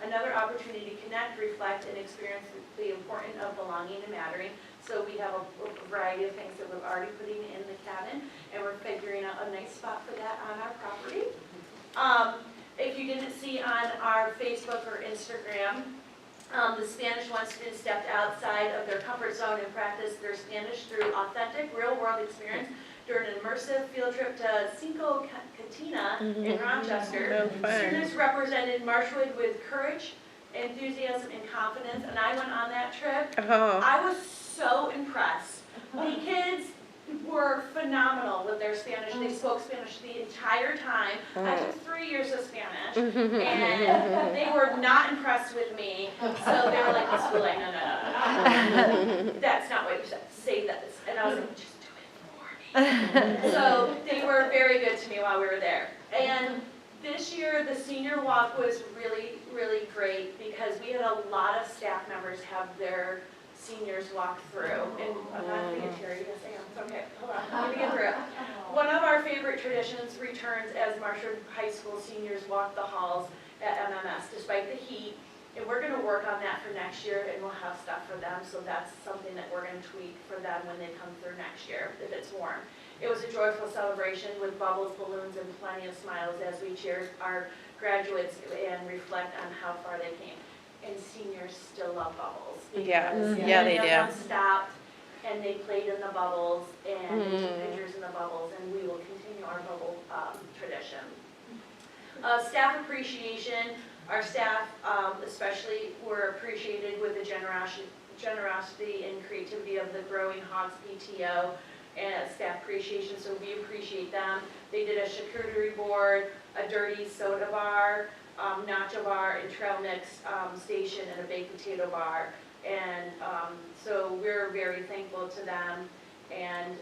another opportunity to connect, reflect, and experience the importance of belonging and mattering. So we have a variety of things that we're already putting in the cabin, and we're figuring out a nice spot for that on our property. If you didn't see on our Facebook or Instagram, The Spanish 1 students stepped outside of their comfort zone and practiced their Spanish through authentic, real-world experience during an immersive field trip to Cinco Cantina in Rochester. Oh, fun. Students represented Marshwood with courage, enthusiasm, and confidence, and I went on that trip. Oh. I was so impressed. The kids were phenomenal with their Spanish. They spoke Spanish the entire time. I took 3 years of Spanish, and they were not impressed with me. So they were like, Miss Boulay, no. That's not what you said. Say this. And I was like, just do it for me. So they were very good to me while we were there. And this year, the senior walk was really, really great because we had a lot of staff members have their seniors walk through. And I'm not thinking Terry, yes I am. Okay, hold on, I'm gonna get through it. One of our favorite traditions returns as Marshwood High School seniors walk the halls at MMS despite the heat. And we're gonna work on that for next year and we'll have stuff for them. So that's something that we're gonna tweak for them when they come through next year, if it's warm. It was a joyful celebration with bubbles, balloons, and plenty of smiles as we cheer our graduates and reflect on how far they came. And seniors still love bubbles. Yeah, because yeah, they many of do. them stopped and they played in the bubbles and they took pictures in the bubbles, and we will continue our bubble tradition. Staff appreciation. Our staff especially were appreciated with the generosity and creativity of the Growing Hawks PTO and staff appreciation, so we appreciate them. They did a charcuterie board, a dirty soda bar, nacho bar, and trail mix station, and a baked potato bar. And so we're very thankful to them. And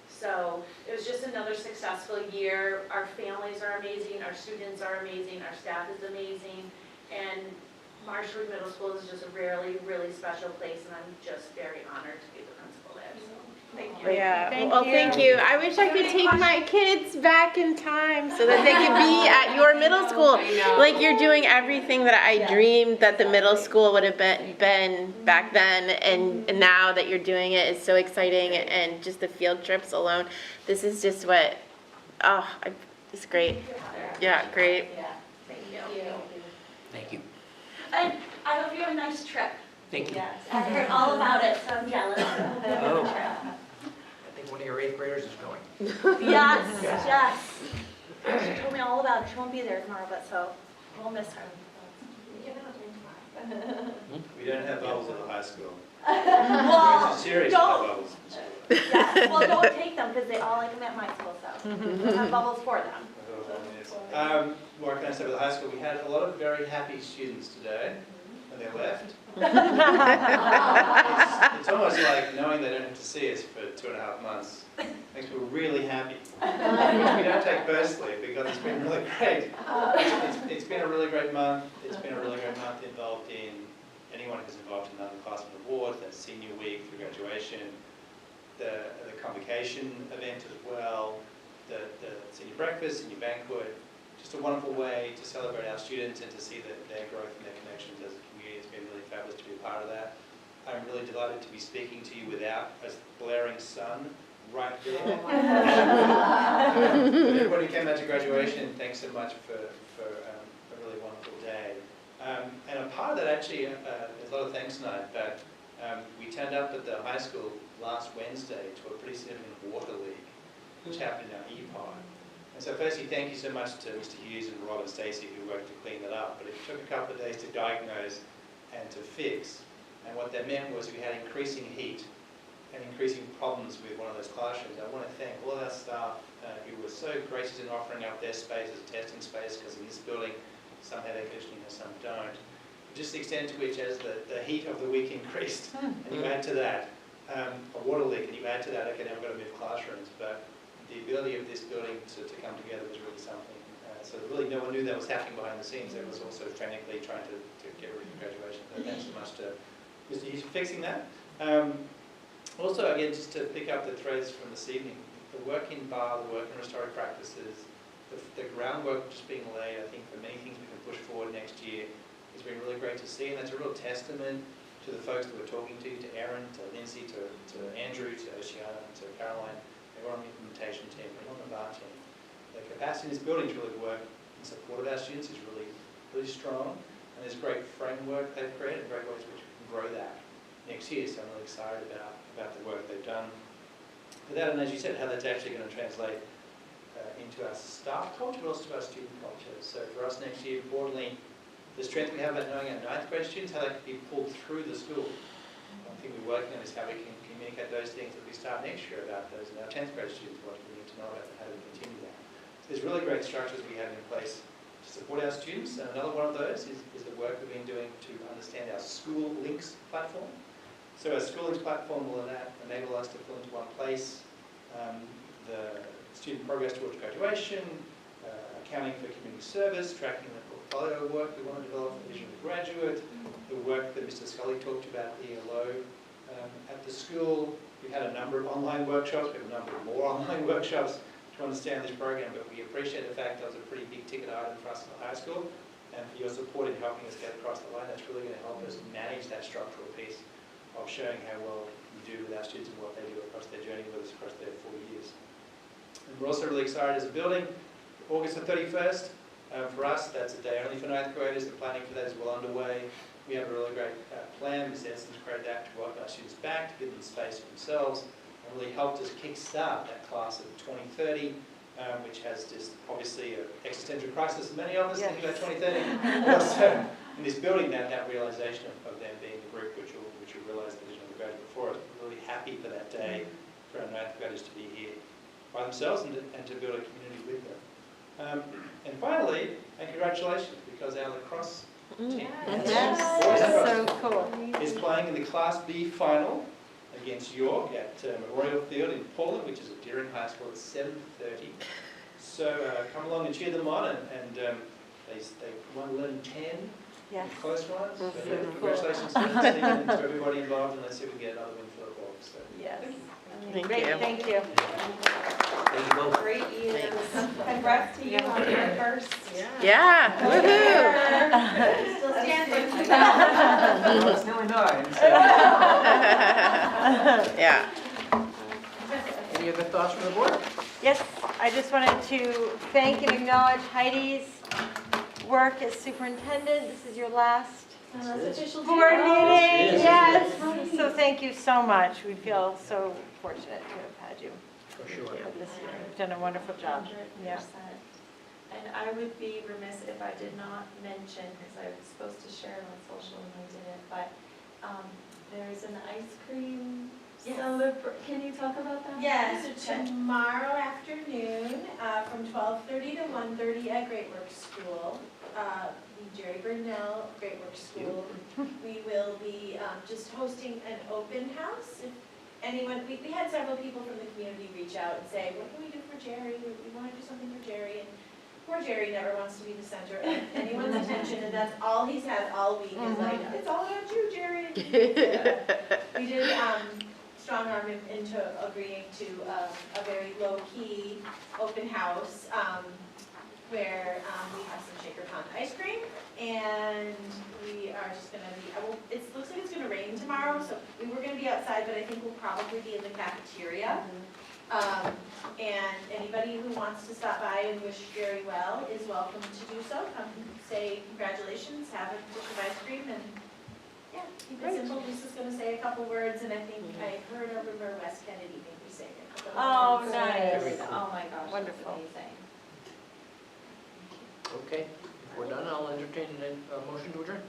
so it was just another successful year. Our families are amazing, our students are amazing, our staff is amazing. And Marshwood Middle School is just a really, really special place, and I'm just very honored to be the principal there. So thank you. Yeah, thank you. I wish I could take my kids back in time so that they could be at your middle school. Like, you're doing everything that I dreamed that the middle school would have been back then, and now that you're doing it is so exciting, and just the field trips alone. This is just what, it's great. Yeah, great. Thank you. Thank you. And I hope you have a nice trip. Thank you. Yes, I heard all about it, so I'm jealous. Oh. I think one of your 8th graders is going. Yes. She told me all about it. She won't be there tomorrow, but so we'll miss her. We don't have bubbles at the high school. Well, Serious don't. bubbles. Yeah, well, don't take them because they all like them at my school, so we'll have bubbles for them. What can I say about the high school? We had a lot of very happy students today, and they left. It's almost like knowing they don't have to see us for 2.5 months makes me really happy. Which we don't take personally because it's been really great. It's been a really great month. It's been a really great month involved in anyone who's involved in the underclassmen awards, the senior week, the graduation, the convocation event as well, the senior breakfast, senior banquet. Just a wonderful way to celebrate our students and to see their growth and their connections as a community. It's been really fabulous to be a part of that. I'm really delighted to be speaking to you without a blaring sun right there. Everybody who came out to graduation, thanks so much for a really wonderful day. And a part of that actually, there's a lot of thanks tonight, but we turned up at the high school last Wednesday to a pretty significant water leak, which happened in our EPOD. And so firstly, thank you so much to Mr. Hughes and Rob and Stacey who worked to clean that up. But it took a couple of days to diagnose and to fix. And what that meant was we had increasing heat and increasing problems with one of those classrooms. I want to thank all of our staff who were so gracious in offering up their space as a testing space, because in this building, some have air conditioning and some don't. Just the extent to which, as the heat of the week increased, and you add to that a water leak, and you add to that, okay, now we've got to move classrooms. But the ability of this building to come together was really something. So really no one knew that was happening behind the scenes. It was also frantically trying to get ready for graduation. So thanks so much to Mr. Hughes for fixing that. Also, again, just to pick up the threads from this evening, the work in bar, the work in restorative practices, the groundwork just being laid, I think, for many things we can push forward next year has been really great to see. And that's a real testament to the folks that we're talking to Erin, to Lindsay, to Andrew, to Oceana, to Caroline. We're on the implementation team, we're on the bar team. The capacity in this building to really work in support of our students is really, really strong. And And there's great framework they've created, great ways which we can grow that next year. So I'm really excited about the work they've done for that. And as you said, how that's actually going to translate into our staff culture, but also to our student culture. So for us next year, importantly, the strength we have about knowing our 9th grade students, how they can be pulled through the school. One thing we're working on is how we can communicate those things that we start next year about those in our 10th grade students, what do we need to know about them, how do we continue that. So there's really great structures we have in place to support our students, and another one of those is the work we've been doing to understand our School Links platform. So our School Links platform will enable us to pull into one place the student progress towards graduation, accounting for community service, tracking the portfolio work we want to develop for Vision of the Graduate, the work that Mr. Scully talked about, ELO, at the school. We had a number of online workshops, we have a number of more online workshops to understand this program, but we appreciate the fact that was a pretty big ticket item for us at the high school, and for your support in helping us get across the line. That's really going to help us manage that structural piece of showing how well we do with our students and what they do across their journey with us across their 4 years. And we're also really excited as a building, August the 31st, for us, that's a day only for 9th graders. The planning for that is well underway. We have a really great plan. Ms. Edson's created that to welcome our students back, to give them space for themselves, and really helped us kickstart that class of 2030, which has just obviously an existential crisis for many of us, thinking about 2030. Also, in this building, that realization of them being the group which will realize the vision of the graduate before us. We're really happy for that day for our 9th graders to be here by themselves and to build a community with them. And finally, and congratulations, because our lacrosse team So cool. is playing in the Class B final against York at Memorial Field in Portland, which is at Deering High School at 7:30. So come along and cheer them on, and they won 11-10. Yes. Close ones. That's But, so cool. congratulations to the team and to everybody involved, and let's see if we can get another win for the Hawks. So, Yes. Thank Great, you. thank you. Thank you both. Great years. Congrats to you on your first. Yeah, woohoo! Still standing. It's nearly 9, so. Yeah. Any other thoughts from the board? Yes, I just wanted to thank and acknowledge Heidi's work as superintendent. This is your last Official board meeting. Yes. Yes, so thank you so much. We feel so fortunate to have had you For sure. this year. You've done a wonderful job. 100%. Yeah. And I would be remiss if I did not mention, because I was supposed to share it on social and I didn't, but there's an ice cream celebration. Can you talk about that? Yes, so tomorrow afternoon, from 12:30 to 1:30 at Great Works School, the Jerry Burnell Great Works School, we will be just hosting an open house. If anyone, we had several people from the community reach out and say, what can we do for Jerry? We want to do something for Jerry. And poor Jerry never wants to be the center of anyone's attention, and that's all he's had all week is like, it's all about you, Jerry. We did strong arm him into agreeing to a very low-key open house where we have some Shaker Pond ice cream, and we are just going to be, it looks like it's going to rain tomorrow, so we were going to be outside, but I think we'll probably be in the cafeteria. And anybody who wants to stop by and wish Jerry well is welcome to do so. Come say congratulations, have a dish of ice cream, and yeah, keep it simple. Lisa's going to say a couple words, and I think I heard over West Kennedy maybe say a couple Oh, words. nice. Oh my gosh, that's Wonderful. amazing. Okay, if we're done, I'll entertain a motion to adjourn.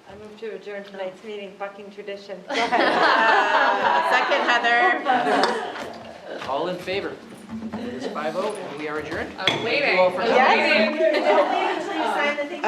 I move to adjourn tonight's meeting, bucking tradition. Second, Heather. All in favor? It is 5-0, and we are adjourned. I was waiting. Thank you all for coming. Yes. Don't wait until you sign the thing.